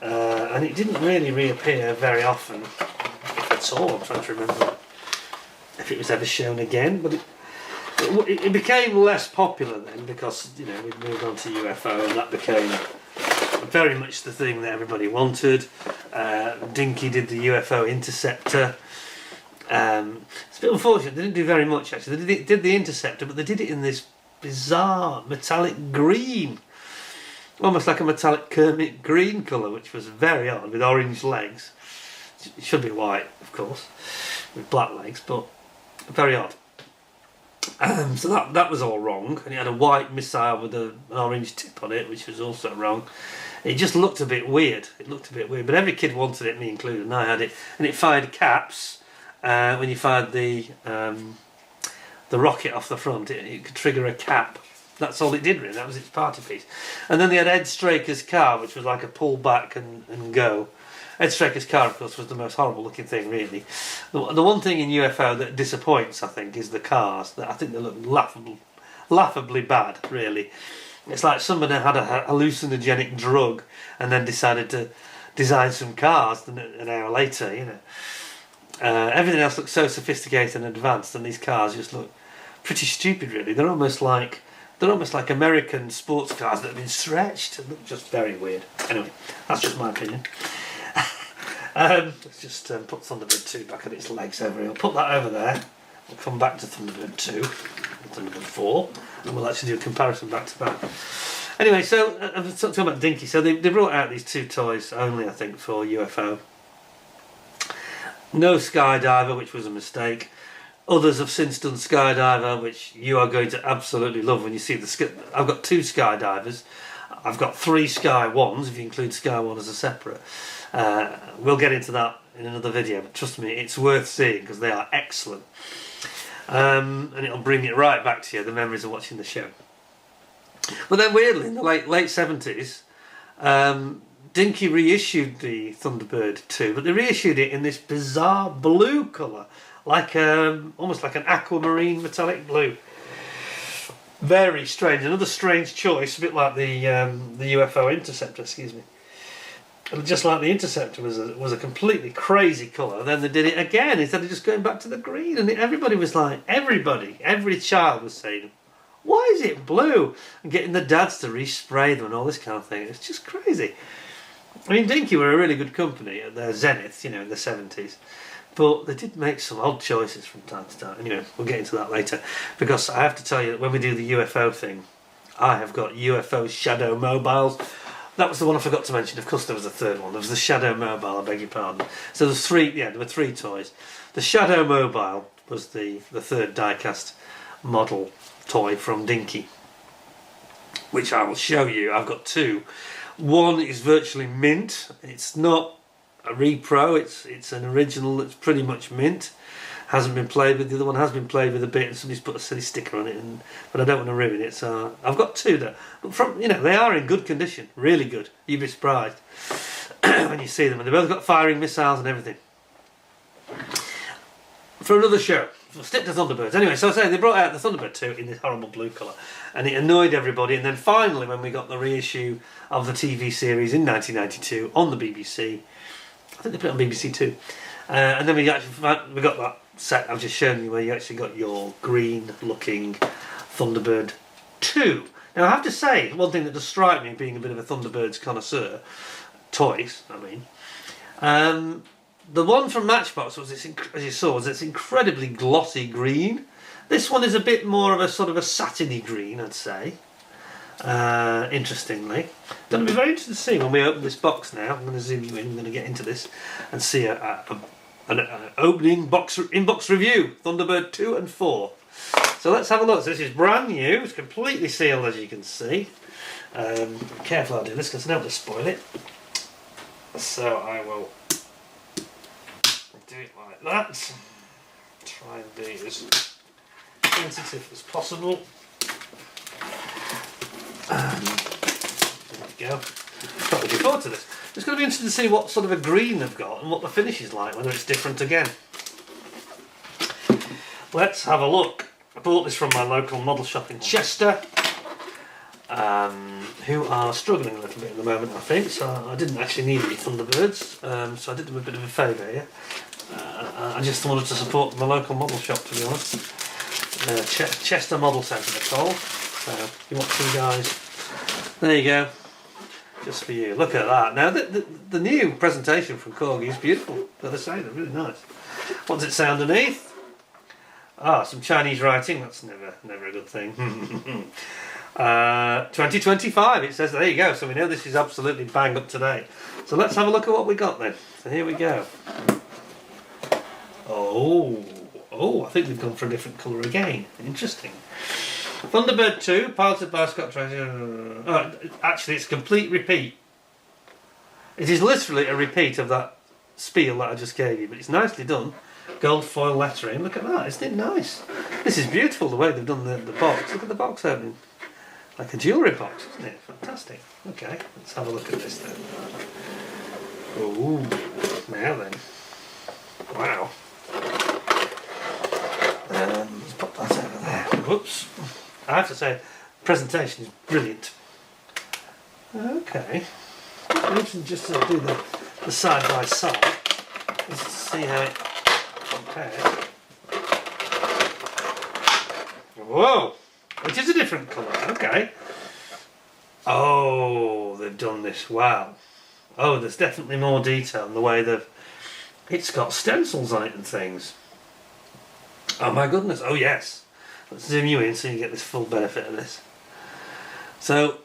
and it didn't really reappear very often, if at all. I'm trying to remember if it was ever shown again, but it became less popular then because we moved on to UFO, and that became very much the thing that everybody wanted. Dinky did the UFO Interceptor. It's a bit unfortunate, they didn't do very much actually. They did the Interceptor, but they did it in this bizarre metallic green, almost like a metallic Kermit green colour, which was very odd, with orange legs. It should be white, of course, with black legs, but very odd. So that was all wrong, and it had a white missile with an orange tip on it, which was also wrong. It just looked a bit weird. But every kid wanted it, me included, and I had it. And it fired caps. When you fired the rocket off the front, it could trigger a cap. That's all it did really. That was its party piece. And then they had Ed Straker's car, which was like a pull back and go. Ed Straker's car, of course, was the most horrible looking thing really. The one thing in UFO that disappoints, I think, is the cars. I think they look laughably bad really. It's like somebody had a hallucinogenic drug and then decided to design some cars an hour later, everything else looks so sophisticated and advanced, and these cars just look pretty stupid really. They're almost like American sports cars that have been stretched. They look just very weird. Anyway, that's just my opinion. Let's just put Thunderbird 2 back on its legs over here. I'll put that over there. We'll come back to Thunderbird 2 and Thunderbird 4, and we'll actually do a comparison back to back. Anyway, so I'm talking about Dinky. So they brought out these 2 toys only, I think, for UFO. No Skydiver, which was a mistake. Others have since done Skydiver, which you are going to absolutely love when you see the. I've got 2 Skydivers. I've got 3 Sky 1s, if you include Sky 1 as a separate. We'll get into that in another video, but trust me, it's worth seeing because they are excellent. And it'll bring it right back to you, the memories of watching the show. But then weirdly, in the late 70s, Dinky reissued the Thunderbird 2, but they reissued it in this bizarre blue colour, like almost like an aquamarine metallic blue. Very strange, another strange choice, a bit like the UFO Interceptor, excuse me. And just like the Interceptor was a completely crazy colour, and then they did it again instead of just going back to the green, and everybody was like, every child was saying, why is it blue? And getting the dads to respray them and all this kind of thing. It's just crazy. I mean, Dinky were a really good company at their zenith, in the 70s. But they did make some odd choices from time to time. Anyway, we'll get into that later. Because I have to tell you that when we do the UFO thing, I have got UFO Shadow Mobiles. That was the one I forgot to mention. Of course, there was a third one. There was the Shadow Mobile, I beg your pardon. So there were 3 toys. The Shadow Mobile was the third die-cast model toy from Dinky, which I will show you. I've got 2. One is virtually mint. It's not a repro, it's an original that's pretty much mint. Hasn't been played with. The other one has been played with a bit, and somebody's put a silly sticker on it, but I don't want to ruin it, so I've got 2 there. But they are in good condition, really good. You'd be surprised when you see them, and they've both got firing missiles and everything. For another show, stick to Thunderbirds. Anyway, so I say they brought out the Thunderbird 2 in this horrible blue colour, and it annoyed everybody. And then finally, when we got the reissue of the TV series in 1992 on the BBC, I think they put it on BBC Two, and then we got that set I've just shown you, where you actually got your green-looking Thunderbird 2. Now I have to say, one thing that does strike me, being a bit of a Thunderbirds connoisseur, toys, I mean. The one from Matchbox was this, as you saw, was this incredibly glossy green. This one is a bit more of a sort of a satiny green, I'd say. Interestingly, going to be very interesting to see when we open this box now. I'm going to zoom you in. I'm going to get into this and see an opening in-box review. Thunderbird 2 and 4. So let's have a look. So this is brand new. It's completely sealed, as you can see. Be careful I do this because I don't want to spoil it. So I will do it like that. Try and be as sensitive as possible. There we go. Quite looking forward to this. It's going to be interesting to see what sort of a green they've got and what the finish is like, whether it's different again. Let's have a look. I bought this from my local model shop in Chester, who are struggling a little bit at the moment, I think, so I didn't actually need any Thunderbirds, so I did them a bit of a favour here. I just wanted to support my local model shop, to be honest. Chester Model Centre they're called. So if you want two guys, there you go, just for you. Look at that. Now the new presentation from Corgi is beautiful. Gotta say, they're really nice. What does it say underneath? Ah, some Chinese writing. That's never a good thing. 2025 it says. There you go. So we know this is absolutely bang up to date. So let's have a look at what we got then. So here we go. Oh, I think they've gone for a different colour again. Interesting. Thunderbird 2, piloted by Scott Tracy. Actually, it's a complete repeat. It is literally a repeat of that spiel that I just gave you, but it's nicely done. Gold foil lettering. Look at that, isn't it nice? This is beautiful, the way they've done the box. Look at the box opening. Like a jewellery box, isn't it? Fantastic. Okay, let's have a look at this then. Oh, now then. Wow. Let's pop that over there. Whoops. I have to say, the presentation is brilliant. Okay. Interesting just to do the side by side, just to see how it compares. Whoa! Which is a different colour, okay. Oh, they've done this, wow. Oh, there's definitely more detail in the way they've... It's got stencils on it and things. Oh my goodness, oh yes. Let's zoom you in so you get this full benefit of this. So,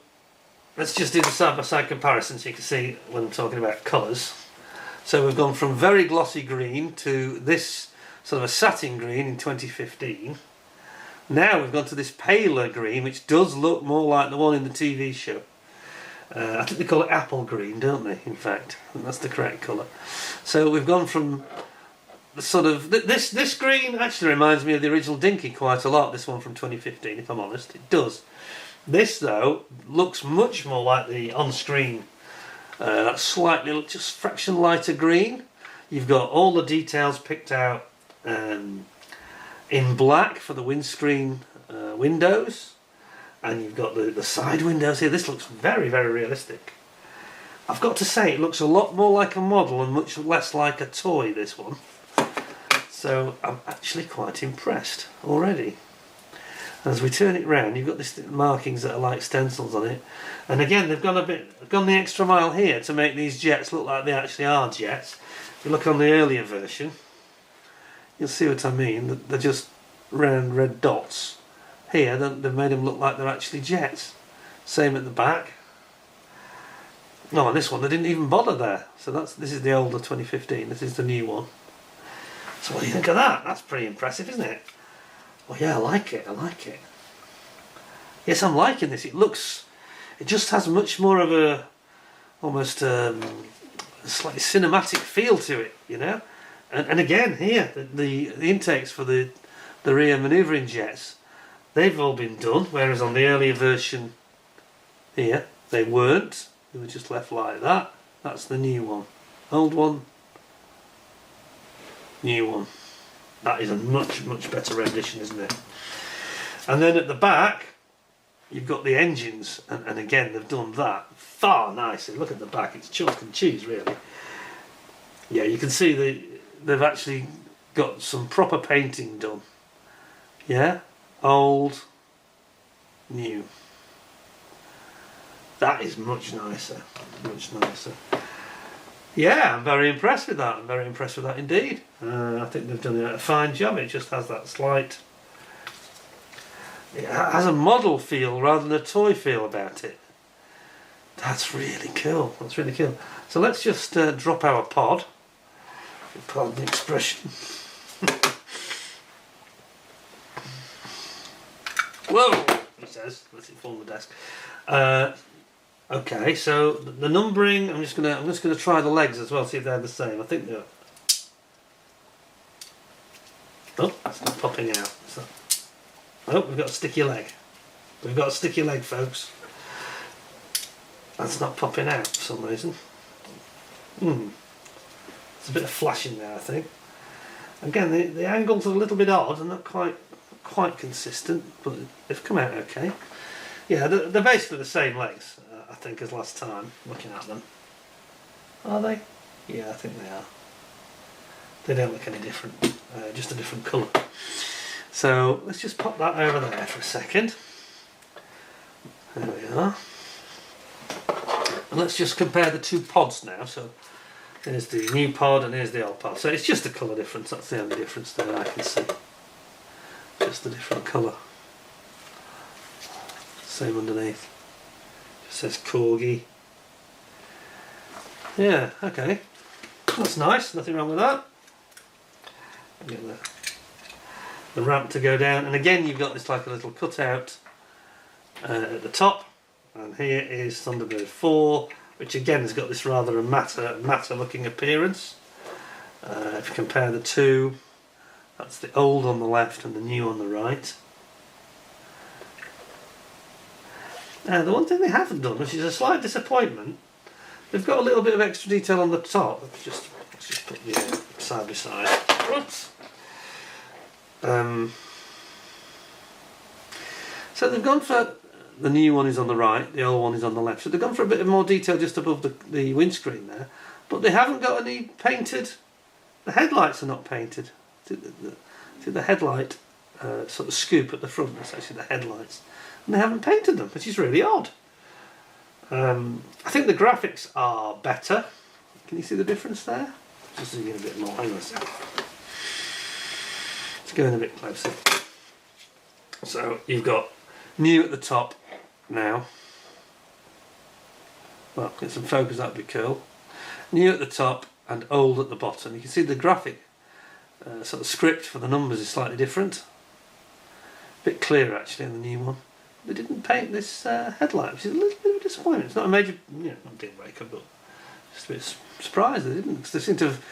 let's just do the side-by-side comparison so you can see when I'm talking about colours. So we've gone from very glossy green to this sort of a satin green in 2015. Now we've gone to this paler green, which does look more like the one in the TV show. I think they call it apple green, don't they, in fact? I think that's the correct colour. So we've gone from the sort of... This green actually reminds me of the original Dinky quite a lot, this one from 2015, if I'm honest. It does. This, though, looks much more like the on-screen, that slightly, just fraction lighter green. You've got all the details picked out in black for the windscreen windows. And you've got the side windows here. This looks very, very realistic. I've got to say, it looks a lot more like a model and much less like a toy, this one. So I'm actually quite impressed already. As we turn it round, you've got these markings that are like stencils on it. And again, they've gone the extra mile here to make these jets look like they actually are jets. If you look on the earlier version, you'll see what I mean. They're just round red dots. Here, they've made them look like they're actually jets. Same at the back. No, on this one, they didn't even bother there. So this is the older 2015. This is the new one. So what do you think of that? That's pretty impressive, isn't it? Well, yeah, I like it. I like it. Yes, I'm liking this. It just has much more of a, almost a slightly cinematic feel to it, you know. And again, here, the intakes for the rear manoeuvring jets, they've all been done, whereas on the earlier version here, they weren't. They were just left like that. That's the new one. Old one, new one. That is a much, much better rendition, isn't it? And then at the back, you've got the engines, and again, they've done that far nicer. Look at the back, it's chalk and cheese, really. Yeah, you can see they've actually got some proper painting done. Yeah? Old, new. That is much nicer, much nicer. Yeah, I'm very impressed with that. I'm very impressed with that indeed. I think they've done a fine job. It just has that slight... It has a model feel rather than a toy feel about it. That's really cool. That's really cool. So let's just drop our pod. Pardon the expression. Whoa! He says. Let's it fall on the desk. Okay, so the numbering. I'm just gonna try the legs as well. See if they're the same. I think they're. Oh, it's not popping out. So, oh, we've got a sticky leg. We've got a sticky leg, folks. That's not popping out for some reason. There's a bit of flashing there, I think. Again, the angles are a little bit odd and not quite consistent, but they've come out okay. Yeah, they're basically the same legs, I think, as last time, looking at them. Are they? Yeah, I think they are. They don't look any different, just a different colour. So let's just pop that over there for a second. There we are. And let's just compare the two pods now. So there's the new pod and here's the old pod. So it's just a colour difference, that's the only difference there I can see. Just a different colour. Same underneath. Just says Corgi. Yeah, okay. That's nice, nothing wrong with that. Get the ramp to go down, and again you've got this like a little cutout at the top, and here is Thunderbird 4, which again has got this rather matter looking appearance. If you compare the two, that's the old on the left and the new on the right. The one thing they haven't done, which is a slight disappointment, they've got a little bit of extra detail on the top. Let's just put you side by side. Oops. So they've gone for, the new one is on the right, the old one is on the left. So they've gone for a bit of more detail just above the windscreen there, but they haven't got any painted. The headlights are not painted. See the headlight sort of scoop at the front. That's actually the headlights, and they haven't painted them, which is really odd. I think the graphics are better. Can you see the difference there? Just zoom in a bit more. Hang on a second. Let's go in a bit closer. So you've got new at the top now. Well, get some focus, that'd be cool. New at the top and old at the bottom. You can see the graphic sort of script for the numbers is slightly different. A bit clearer actually in the new one. They didn't paint this headlight, which is a little bit of a disappointment. It's not a major, not deal breaker, but just a bit surprised they didn't, because they seem to have,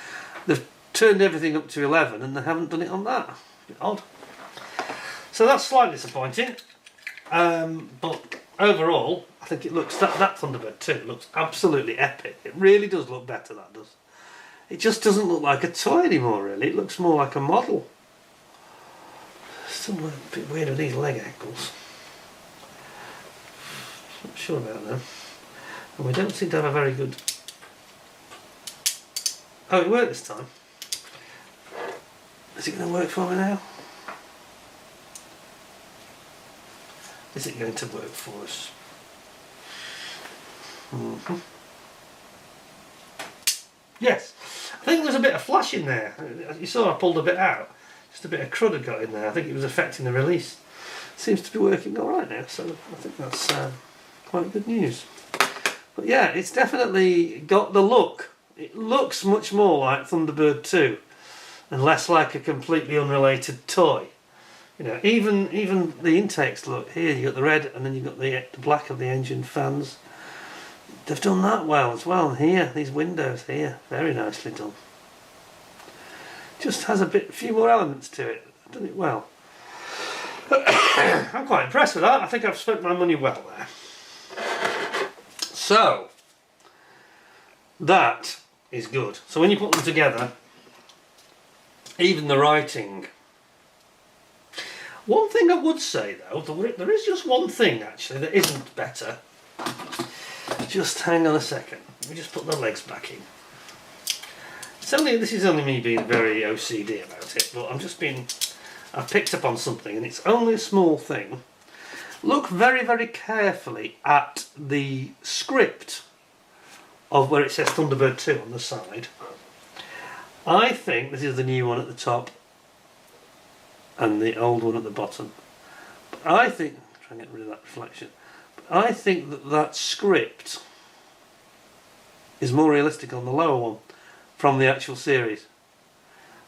they've turned everything up to 11 and they haven't done it on that. A bit odd. So that's slightly disappointing, but overall I think it looks, that Thunderbird 2 looks absolutely epic. It really does look better, that does. It just doesn't look like a toy anymore really, it looks more like a model. Still a bit weird with these leg angles. Not sure about them. And we don't seem to have a very good... Oh, it worked this time. Is it going to work for me now? Is it going to work for us? Yes. I think there's a bit of flash in there. You saw I pulled a bit out. Just a bit of crud had got in there. I think it was affecting the release. Seems to be working alright now, so I think that's quite good news. But yeah, it's definitely got the look. It looks much more like Thunderbird 2 and less like a completely unrelated toy. Even the intakes look here. You got the red, and then you got the black of the engine fans. They've done that well as well. And here, these windows here, very nicely done. Just has a few more elements to it. Done it well. I'm quite impressed with that. I think I've spent my money well there. So that is good. So when you put them together, Even the writing. One thing I would say though, there is just one thing actually that isn't better. Just hang on a second. Let me just put the legs back in. This is only me being very OCD about it, but I've picked up on something, and it's only a small thing. Look very, very carefully at the script of where it says Thunderbird 2 on the side. I think this is the new one at the top and the old one at the bottom. But I think, try and get rid of that reflection, but I think that script is more realistic on the lower one from the actual series.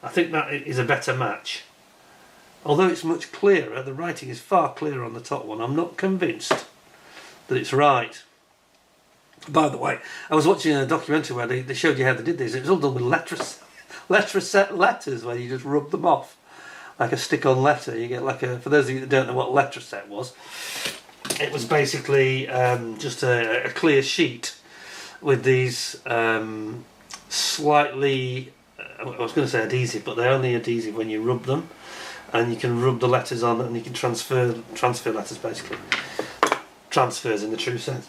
I think that is a better match. Although it's much clearer, the writing is far clearer on the top one. I'm not convinced that it's right. By the way, I was watching a documentary where they showed you how they did this. It was all done with letters where you just rub them off like a stick-on letter. You get like a, for those of you that don't know what letter set was, it was basically just a clear sheet with these slightly, I was going to say adhesive, but they're only adhesive when you rub them, and you can rub the letters on and you can transfer letters, basically. Transfers in the true sense.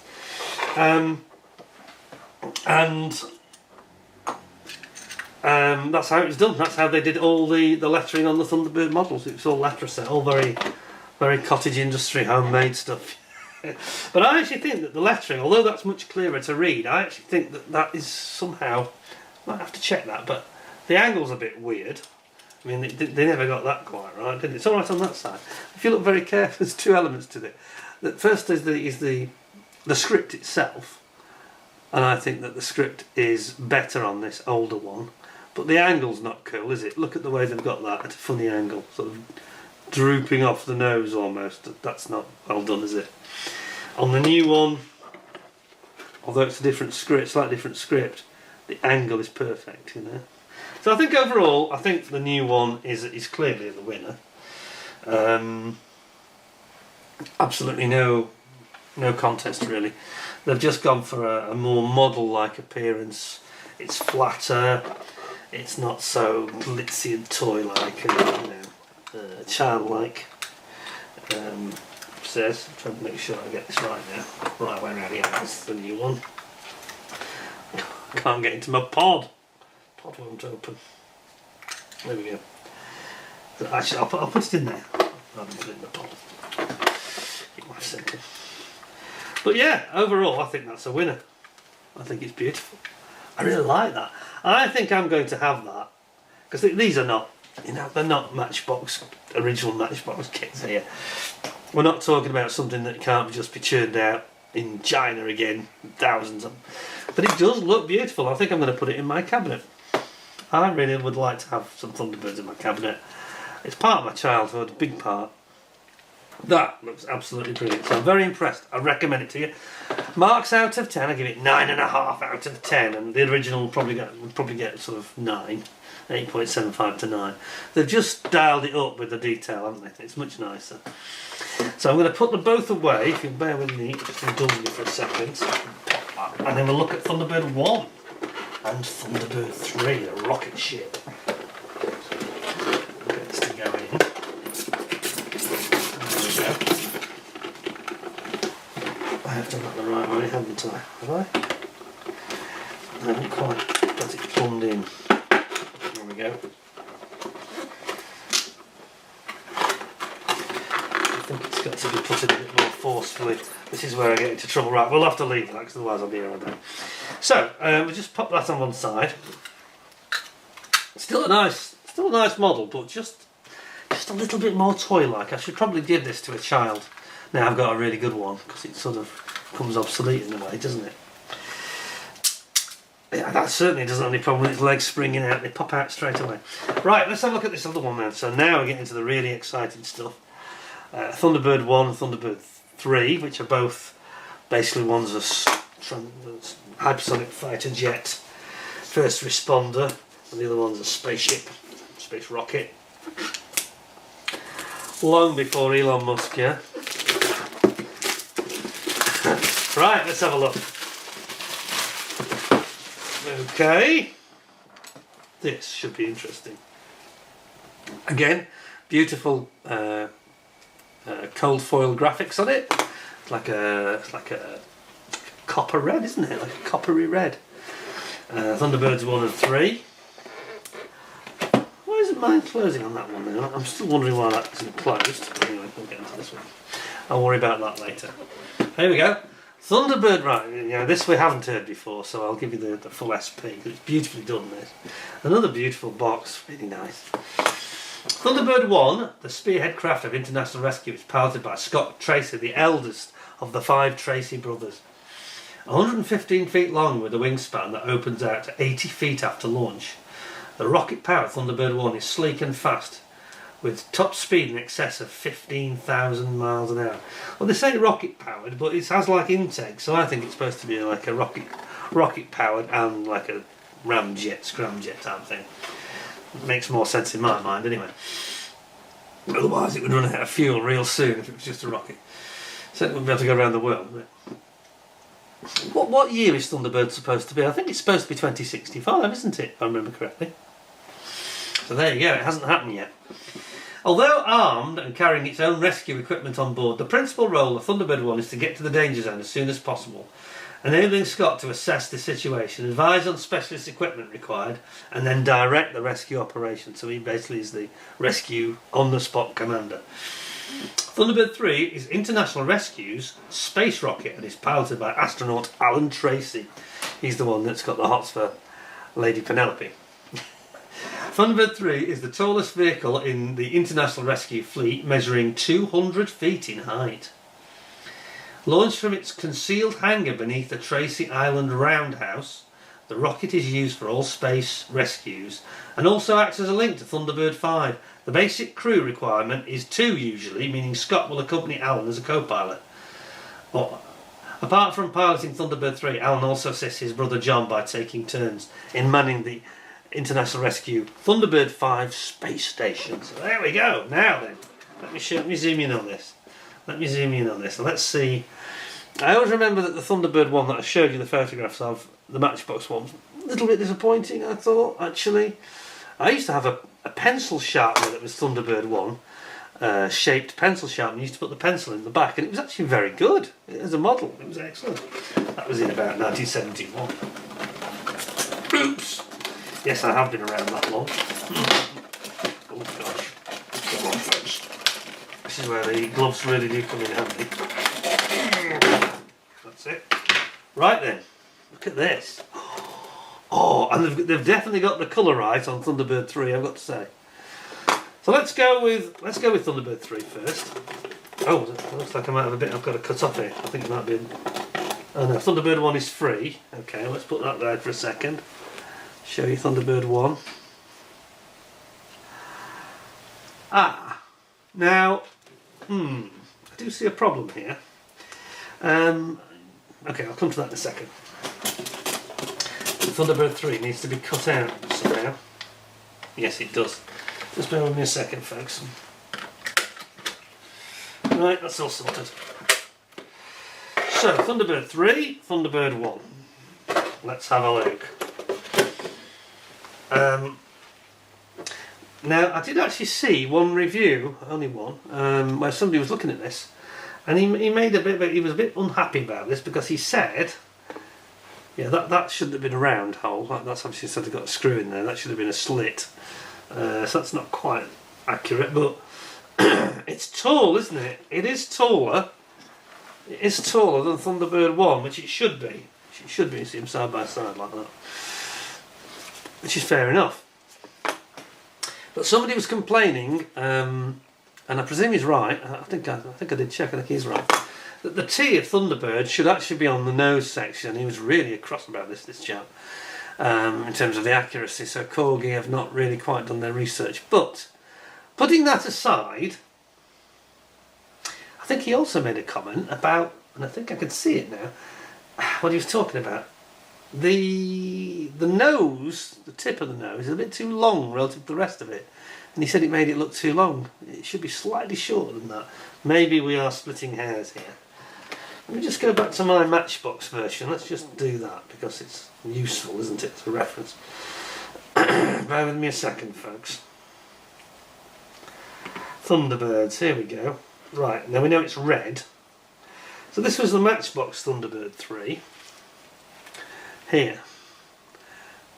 That's how it was done. That's how they did all the lettering on the Thunderbird models. It was all letter set, all very, very cottage industry, homemade stuff. But I actually think that the lettering, although that's much clearer to read, I actually think that is somehow, I might have to check that, but the angle's a bit weird. I mean, they never got that quite right, did they? It's all right on that side. If you look very carefully, there's two elements to it. The first is the script itself, and I think that the script is better on this older one. But the angle's not cool, is it? Look at the way they've got that at a funny angle, sort of drooping off the nose almost. That's not well done, is it? On the new one, although it's a different script, slightly different script, the angle is perfect, you know. So I think overall, I think the new one is clearly the winner. Absolutely no contest really. They've just gone for a more model-like appearance. It's flatter. It's not so glitzy and toy-like, and childlike. Says, I'm trying to make sure I get this right now. Right way around here. That's the new one. Can't get into my pod. Pod won't open. There we go. Actually, I'll put it in there. I'll put it in the pod. Keep my second. But yeah, overall, I think that's a winner. I think it's beautiful. I really like that. I think I'm going to have that, because these are not, they're not original Matchbox kits here. We're not talking about something that can't just be churned out in China again, thousands of them. But it does look beautiful. I think I'm going to put it in my cabinet. I really would like to have some Thunderbirds in my cabinet. It's part of my childhood, a big part. That looks absolutely brilliant. So I'm very impressed. I recommend it to you. Marks out of 10, I give it 9.5 out of 10, and the original would probably get sort of 9, 8.75 to 9. They've just dialed it up with the detail, haven't they? It's much nicer. So I'm going to put them both away. If you bear with me, just indulge me for a second, and then we'll look at Thunderbird 1 and Thunderbird 3, the rocket ship. Get this to go in. I have done that the right way, haven't I? Have I? I haven't quite got it plumbed in. There we go. I think it's got to be put in a bit more forcefully. This is where I get into trouble. Right, we'll have to leave that because otherwise I'll be here all day. So, we'll just pop that on one side. Still a nice model, but just a little bit more toy-like. I should probably give this to a child. Now I've got a really good one, because it sort of becomes obsolete in a way, doesn't it? Yeah, that certainly doesn't have any problem with its legs springing out. They pop out straight away. Right, let's have a look at this other one then. So now we get into the really exciting stuff. Thunderbird 1 and Thunderbird 3, which are both basically one's a hypersonic fighter jet, first responder, and the other one's a spaceship, space rocket. Long before Elon Musk, yeah? Right, let's have a look. Okay. This should be interesting. Again, beautiful cold foil graphics on it. It's like a copper red, isn't it? Like a coppery red. Thunderbirds 1 and 3. Why isn't mine closing on that one then? I'm still wondering why that isn't closed. Anyway, we'll get into this one. I'll worry about that later. Here we go. Thunderbird, right, you know, this we haven't heard before, so I'll give you the full SP. It's beautifully done, this. Another beautiful box, really nice. Thunderbird 1, the spearhead craft of international rescue, is piloted by Scott Tracy, the eldest of the 5 Tracy brothers. 115 feet long with a wingspan that opens out to 80 feet after launch. The rocket-powered Thunderbird 1 is sleek and fast, with top speed in excess of 15,000 miles an hour. Well, they say rocket-powered, but it has like intake, so I think it's supposed to be like a rocket-powered and like a ramjet, scramjet type thing. It makes more sense in my mind, anyway. Otherwise, it would run out of fuel real soon if it was just a rocket. So it wouldn't be able to go around the world, would it? What year is Thunderbird supposed to be? I think it's supposed to be 2065, isn't it, if I remember correctly. So there you go, it hasn't happened yet. Although armed and carrying its own rescue equipment on board, the principal role of Thunderbird 1 is to get to the danger zone as soon as possible, enabling Scott to assess the situation, advise on specialist equipment required, and then direct the rescue operation. So he basically is the rescue on-the-spot commander. Thunderbird 3 is International Rescue's space rocket and is piloted by astronaut Alan Tracy. He's the one that's got the hots for Lady Penelope. Thunderbird 3 is the tallest vehicle in the International Rescue fleet, measuring 200 feet in height. Launched from its concealed hangar beneath the Tracy Island roundhouse, the rocket is used for all space rescues and also acts as a link to Thunderbird 5. The basic crew requirement is 2 usually, meaning Scott will accompany Alan as a co-pilot. Apart from piloting Thunderbird 3, Alan also assists his brother John by taking turns in manning the International Rescue Thunderbird 5 space station. So there we go. Now then, let me zoom in on this. Let's see. I always remember that the Thunderbird one that I showed you the photographs of, the Matchbox one, a little bit disappointing, I thought, actually. I used to have a pencil sharpener that was Thunderbird 1, shaped pencil sharpener. I used to put the pencil in the back, and it was actually very good as a model. It was excellent. That was in about 1971. Oops! Yes, I have been around that long. Oh gosh. Come on, folks. This is where the gloves really do come in handy. That's it. Right then, look at this. Oh, and they've definitely got the colour right on Thunderbird 3, I've got to say. So let's go with Thunderbird 3 first. Oh, it looks like I might have a bit I've got to cut off here. I think it might be. Oh no, Thunderbird 1 is free. Okay, let's put that there for a second. Show you Thunderbird 1. Now, I do see a problem here. Okay, I'll come to that in a second. Thunderbird 3 needs to be cut out somehow. Yes, it does. Just bear with me a second, folks. Right, that's all sorted. So, Thunderbird 3, Thunderbird 1. Let's have a look. Now, I did actually see one review, only one, where somebody was looking at this, and he was a bit unhappy about this because he said, yeah, that shouldn't have been a round hole. That's obviously said they've got a screw in there. That should have been a slit. So that's not quite accurate, but it's tall, isn't it? It is taller. It is taller than Thunderbird 1, which it should be. It should be. You see them side by side like that, which is fair enough. But somebody was complaining, and I presume he's right. I think I did check. I think he's right. That the T of Thunderbird should actually be on the nose section. He was really cross about this chap, in terms of the accuracy. So Corgi have not really quite done their research. But putting that aside, I think he also made a comment about, and I think I could see it now, what he was talking about. The nose, the tip of the nose, is a bit too long relative to the rest of it, and he said it made it look too long. It should be slightly shorter than that. Maybe we are splitting hairs here. Let me just go back to my Matchbox version. Let's just do that because it's useful, isn't it, as a reference. Bear with me a second, folks. Thunderbirds, here we go. Right, now we know it's red. So this was the Matchbox Thunderbird 3. Here.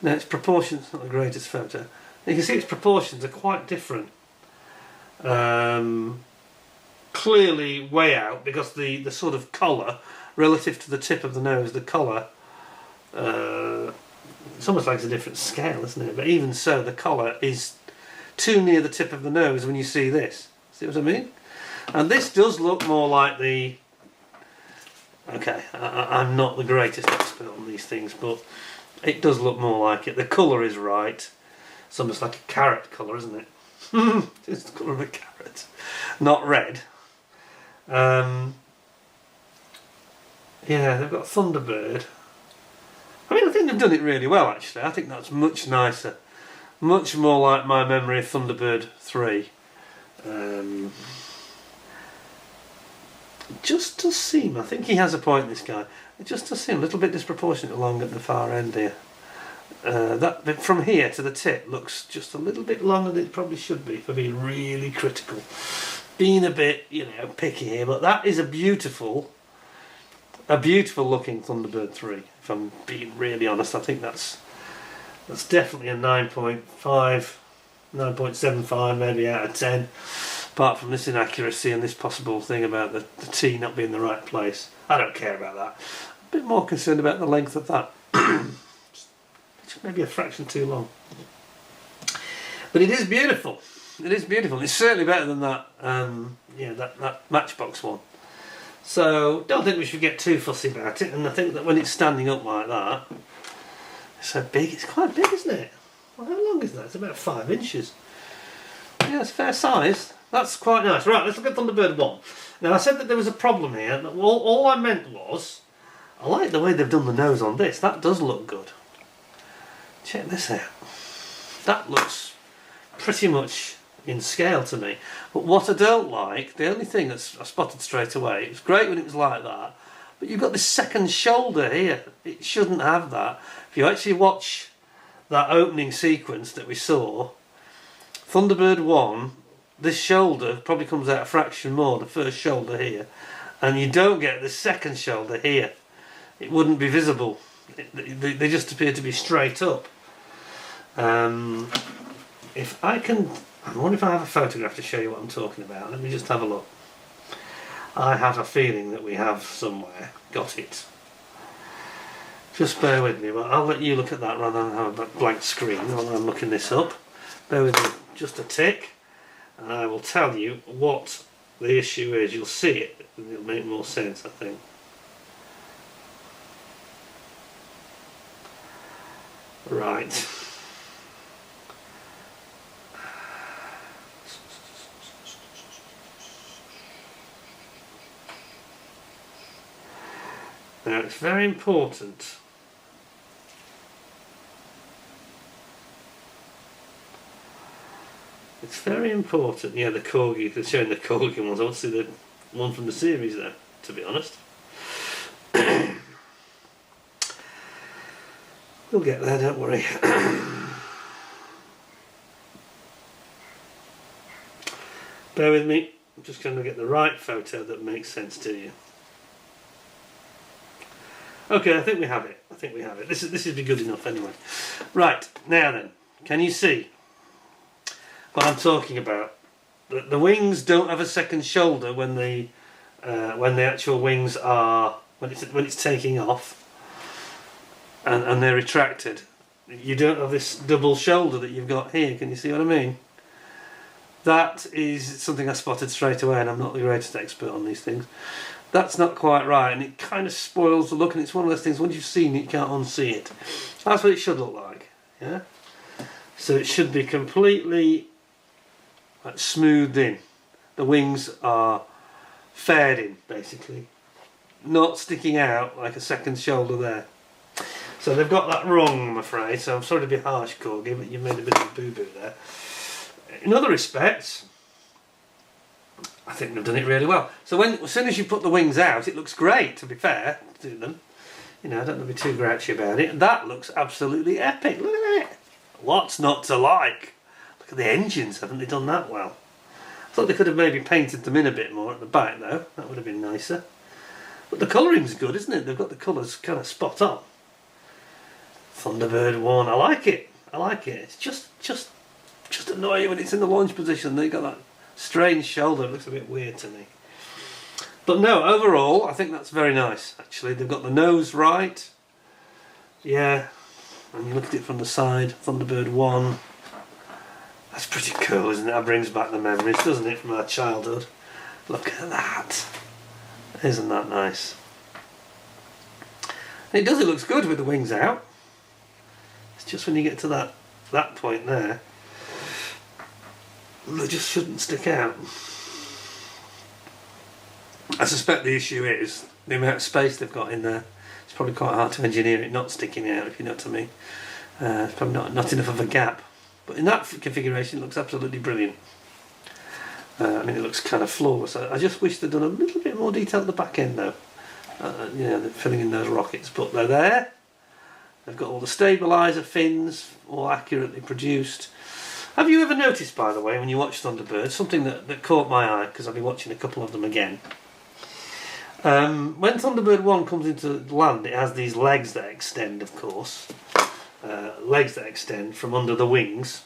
Now its proportions, not the greatest photo. You can see its proportions are quite different. Clearly way out, because the sort of collar relative to the tip of the nose, the collar, it's almost like it's a different scale, isn't it? But even so, the collar is too near the tip of the nose when you see this. See what I mean? And this does look more like the... Okay, I'm not the greatest expert on these things, but it does look more like it. The colour is right. It's almost like a carrot colour, isn't it? It's the colour of a carrot, not red. Yeah, they've got Thunderbird. I mean, I think they've done it really well, actually. I think that's much nicer. Much more like my memory of Thunderbird 3. Just does seem, I think he has a point, this guy, it just does seem a little bit disproportionate along at the far end here. That bit from here to the tip looks just a little bit longer than it probably should be, for being really critical. Being a bit, you know, picky here, but that is a beautiful looking Thunderbird 3. If I'm being really honest, I think that's definitely a 9.5, 9.75 maybe out of 10. Apart from this inaccuracy and this possible thing about the T not being in the right place. I don't care about that. I'm a bit more concerned about the length of that. Just maybe a fraction too long. But it is beautiful. It is beautiful. It's certainly better than that, yeah, that Matchbox one. So don't think we should get too fussy about it. And I think that when it's standing up like that, it's so big. It's quite big, isn't it? Well, how long is that? It's about 5 inches. Yeah, it's fair size. That's quite nice. Right, let's look at Thunderbird 1. Now, I said that there was a problem here. All I meant was, I like the way they've done the nose on this. That does look good. Check this out. That looks pretty much in scale to me. But what I don't like, the only thing that's I spotted straight away, it was great when it was like that, but you've got this second shoulder here. It shouldn't have that. If you actually watch that opening sequence that we saw, Thunderbird 1, this shoulder probably comes out a fraction more, the first shoulder here, and you don't get the second shoulder here. It wouldn't be visible. They just appear to be straight up. If I can, I wonder if I have a photograph to show you what I'm talking about. Let me just have a look. I have a feeling that we have somewhere got it. Just bear with me, but I'll let you look at that rather than have a blank screen while I'm looking this up. Bear with me just a tick, and I will tell you what the issue is. You'll see it, and it'll make more sense, I think. Right. Now it's very important. It's very important. Yeah, the Corgi, they're showing the Corgi ones. I want to see the one from the series there, to be honest. We'll get there, don't worry. Bear with me. I'm just going to get the right photo that makes sense to you. Okay, I think we have it. I think we have it. This is be good enough anyway. Right, now then, can you see what I'm talking about? The wings don't have a second shoulder when the actual wings are when it's taking off, and they're retracted. You don't have this double shoulder that you've got here. Can you see what I mean? That is something I spotted straight away, and I'm not the greatest expert on these things. That's not quite right, and it kind of spoils the look, and it's one of those things, once you've seen it, you can't unsee it. That's what it should look like, yeah? So it should be completely like smoothed in. The wings are fared in, basically. Not sticking out like a second shoulder there. So they've got that wrong, I'm afraid, so I'm sorry to be harsh, Corgi, but you've made a bit of a boo-boo there. In other respects, I think they've done it really well. So as soon as you put the wings out, it looks great, to be fair to them. You know, I don't want to be too grouchy about it. That looks absolutely epic. Look at it. What's not to like? Look at the engines, haven't they done that well? Thought they could have maybe painted them in a bit more at the back though, that would have been nicer. But the colouring's good, isn't it? They've got the colours kind of spot on. Thunderbird 1, I like it. I like it. It's just annoying when it's in the launch position. They've got that strange shoulder, it looks a bit weird to me. But no, overall, I think that's very nice, actually. They've got the nose right. Yeah, and you look at it from the side, Thunderbird 1. That's pretty cool, isn't it? That brings back the memories, doesn't it, from our childhood? Look at that. Isn't that nice? And it looks good with the wings out. It's just when you get to that point there, they just shouldn't stick out. I suspect the issue is the amount of space they've got in there. It's probably quite hard to engineer it not sticking out, if you know what I mean. It's probably not enough of a gap. But in that configuration, it looks absolutely brilliant. I mean, it looks kind of flawless. I just wish they'd done a little bit more detail at the back end, though. You know, they're filling in those rockets, but they're there. They've got all the stabiliser fins, all accurately produced. Have you ever noticed, by the way, when you watch Thunderbird, something that caught my eye, because I've been watching a couple of them again. When Thunderbird 1 comes into land, it has these legs that extend, of course. Legs that extend from under the wings.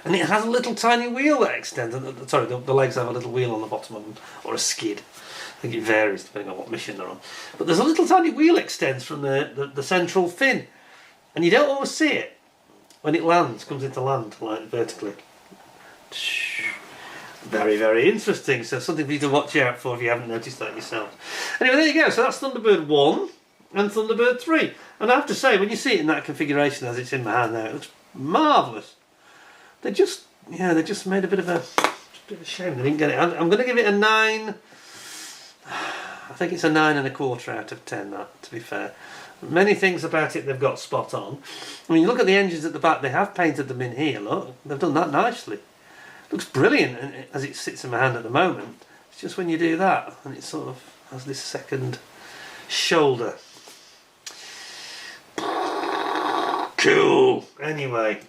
And it has a little tiny wheel that extends. Sorry, the legs have a little wheel on the bottom of them, or a skid. I think it varies depending on what mission they're on. But there's a little tiny wheel extends from the central fin. And you don't always see it when it lands, comes into land, like vertically. Very, very interesting. So something for you to watch out for if you haven't noticed that yourself. Anyway, there you go. So that's Thunderbird 1 and Thunderbird 3. And I have to say, when you see it in that configuration as it's in my hand now, it looks marvellous. They just made a bit of a shame they didn't get it. I'm going to give it a 9. I think it's a 9.25 out of 10, that, to be fair. Many things about it they've got spot on. I mean, you look at the engines at the back, they have painted them in here, look. They've done that nicely. Looks brilliant as it sits in my hand at the moment. It's just when you do that, and it sort of has this second shoulder. Cool. Anyway,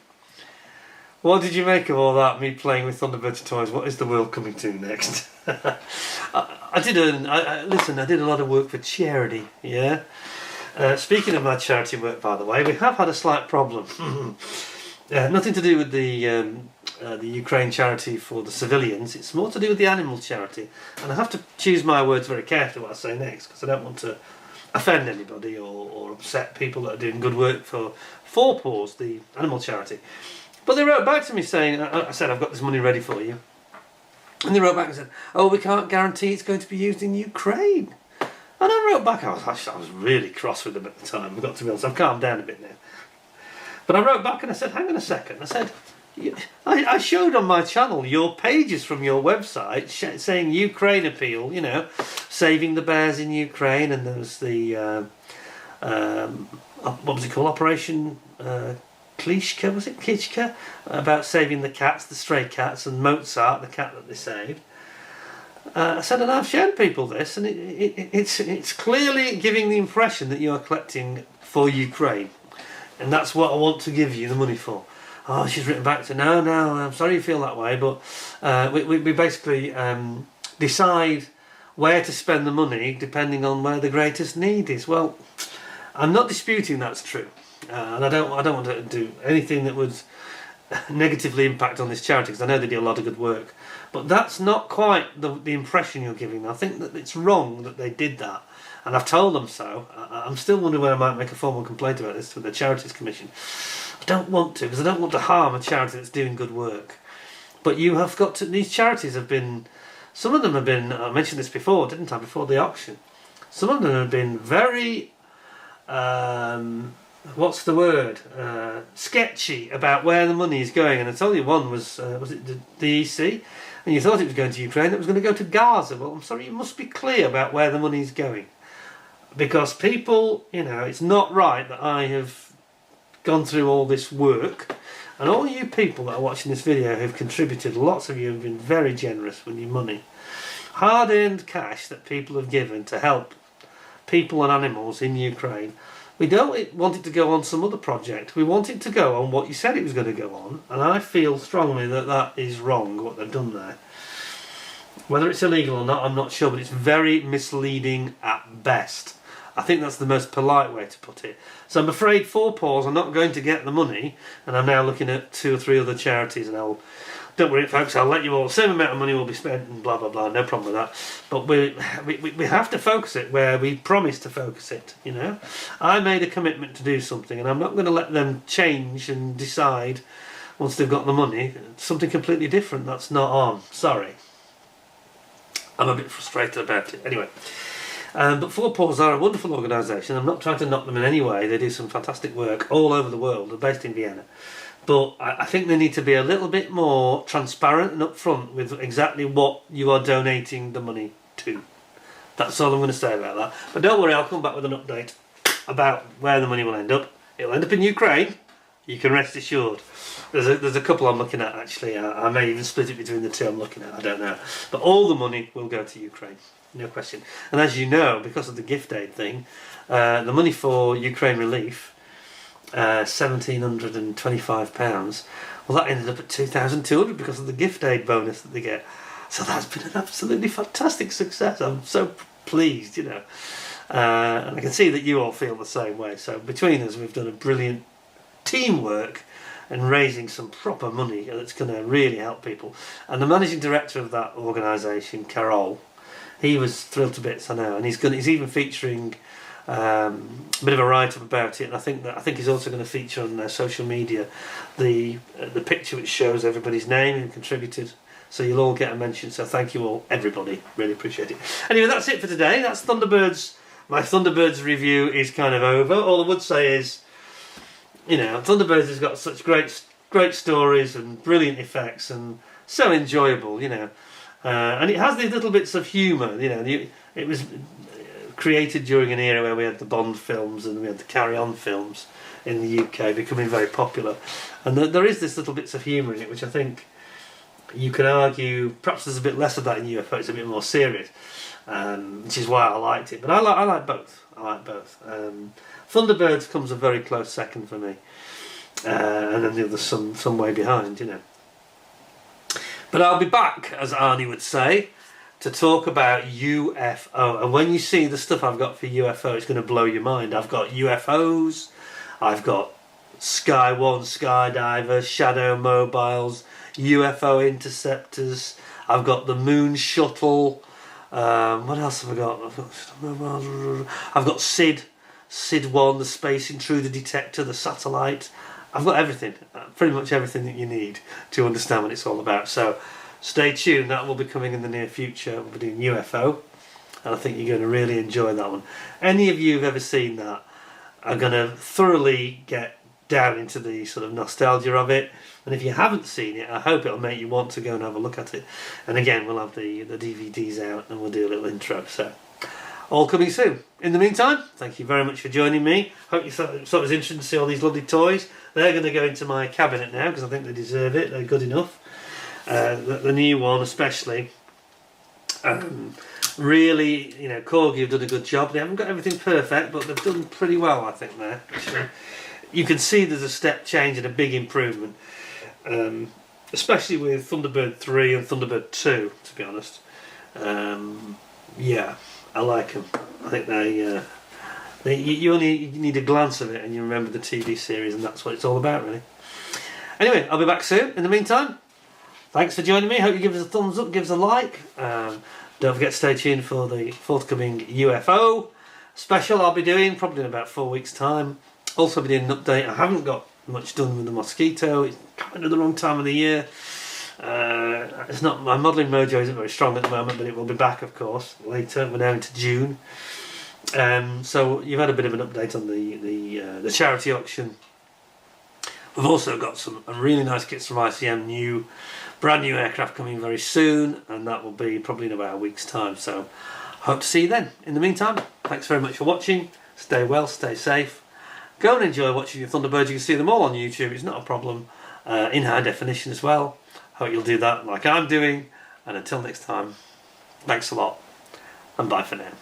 what did you make of all that, me playing with Thunderbird toys? What is the world coming to next? I did a lot of work for charity, yeah? Speaking of my charity work, by the way, we have had a slight problem. Nothing to do with the Ukraine charity for the civilians. It's more to do with the animal charity. And I have to choose my words very carefully what I say next, because I don't want to offend anybody or upset people that are doing good work for Four Paws, the animal charity. But they wrote back to me saying, I said, I've got this money ready for you. And they wrote back and said, oh, we can't guarantee it's going to be used in Ukraine. And I wrote back, I was really cross with them at the time, I've got to be honest, I've calmed down a bit now. But I wrote back and I said, hang on a second, I said, I showed on my channel your pages from your website saying Ukraine appeal, you know, saving the bears in Ukraine, and there was the, what was it called, Operation Klishka, was it? Klishka? About saving the cats, the stray cats, and Mozart, the cat that they saved. I said, and I've shown people this, and it's clearly giving the impression that you are collecting for Ukraine, and that's what I want to give you the money for. Oh, she's written back to, no, I'm sorry you feel that way, but we basically decide where to spend the money depending on where the greatest need is. Well, I'm not disputing that's true, and I don't want to do anything that would negatively impact on this charity, because I know they do a lot of good work. But that's not quite the impression you're giving. I think that it's wrong that they did that, and I've told them so. I'm still wondering whether I might make a formal complaint about this to the Charities Commission. I don't want to, because I don't want to harm a charity that's doing good work. But you have got to, these charities have been, some of them have been, I mentioned this before, didn't I, before the auction. Some of them have been very, what's the word, sketchy about where the money is going. And I tell you, one was it the EC? And you thought it was going to Ukraine, it was going to go to Gaza. Well, I'm sorry, you must be clear about where the money is going. Because people, you know, it's not right that I have gone through all this work, and all you people that are watching this video who've contributed, lots of you have been very generous with your money. Hard-earned cash that people have given to help people and animals in Ukraine. We don't want it to go on some other project. We want it to go on what you said it was going to go on, and I feel strongly that that is wrong, what they've done there. Whether it's illegal or not, I'm not sure, but it's very misleading at best. I think that's the most polite way to put it. So I'm afraid Four Paws are not going to get the money, and I'm now looking at 2 or 3 other charities, and don't worry folks, I'll let you all, the same amount of money will be spent and blah blah blah, no problem with that. But we have to focus it where we promised to focus it, you know. I made a commitment to do something, and I'm not going to let them change and decide once they've got the money something completely different. That's not on. Sorry. I'm a bit frustrated about it. Anyway. But Four Paws are a wonderful organisation. I'm not trying to knock them in any way. They do some fantastic work all over the world. They're based in Vienna. But I think they need to be a little bit more transparent and upfront with exactly what you are donating the money to. That's all I'm going to say about that. But don't worry, I'll come back with an update about where the money will end up. It'll end up in Ukraine. You can rest assured. There's a couple I'm looking at actually. I may even split it between the 2 I'm looking at. I don't know. But all the money will go to Ukraine. No question. And as you know, because of the gift aid thing, the money for Ukraine relief, £1,725, well, that ended up at £2,200 because of the gift aid bonus that they get. So that's been an absolutely fantastic success. I'm so pleased, you know. And I can see that you all feel the same way. So between us, we've done a brilliant teamwork and raising some proper money that's going to really help people. And the managing director of that organisation, Carol, he was thrilled to bits, I know, and he's even featuring a bit of a write-up about it. And I think he's also going to feature on social media the picture which shows everybody's name who contributed. So you'll all get a mention. So thank you all, everybody. Really appreciate it. Anyway, that's it for today. That's Thunderbirds. My Thunderbirds review is kind of over. All I would say is, you know, Thunderbirds has got such great stories and brilliant effects and so enjoyable, you know. And it has these little bits of humour, you know. It was created during an era where we had the Bond films and we had the Carry On films in the UK becoming very popular. And there is this little bits of humour in it, which I think you could argue perhaps there's a bit less of that in UFO. It's a bit more serious, which is why I liked it. But I like both. Thunderbirds comes a very close second for me, and then the others some way behind, you know. But I'll be back, as Arnie would say, to talk about UFO. And when you see the stuff I've got for UFO, it's going to blow your mind. I've got UFOs, I've got Sky One skydivers, shadow mobiles, UFO interceptors, I've got the moon shuttle. What else have I got? I've got SID-1, the space intruder detector, the satellite. I've got everything, pretty much everything that you need to understand what it's all about. So stay tuned, that will be coming in the near future. We'll be doing UFO, and I think you're going to really enjoy that one. Any of you who've ever seen that are going to thoroughly get down into the sort of nostalgia of it. And if you haven't seen it, I hope it'll make you want to go and have a look at it. And again, we'll have the DVDs out and we'll do a little intro. So all coming soon. In the meantime, thank you very much for joining me. Hope you thought it was interesting to see all these lovely toys. They're going to go into my cabinet now because I think they deserve it. They're good enough. The new one especially. Really, you know, Corgi have done a good job. They haven't got everything perfect, but they've done pretty well, I think, there. Actually. You can see there's a step change and a big improvement. Especially with Thunderbird 3 and Thunderbird 2, to be honest. Yeah, I like them. I think you only need a glance of it and you remember the TV series, and that's what it's all about, really. Anyway, I'll be back soon. In the meantime, thanks for joining me. Hope you give us a thumbs up, give us a like. Don't forget to stay tuned for the forthcoming UFO special I'll be doing, probably in about 4 weeks' time. Also be doing an update. I haven't got much done with the mosquito. It's kind of the wrong time of the year. It's not, my modelling mojo isn't very strong at the moment, but it will be back, of course, later. We're now into June. So you've had a bit of an update on the charity auction. We've also got some really nice kits from ICM, brand new aircraft coming very soon, and that will be probably in about a week's time. So hope to see you then. In the meantime, thanks very much for watching. Stay well, stay safe. Go and enjoy watching your Thunderbirds. You can see them all on YouTube. It's not a problem. In high definition as well. Hope you'll do that like I'm doing. And until next time, thanks a lot. And bye for now.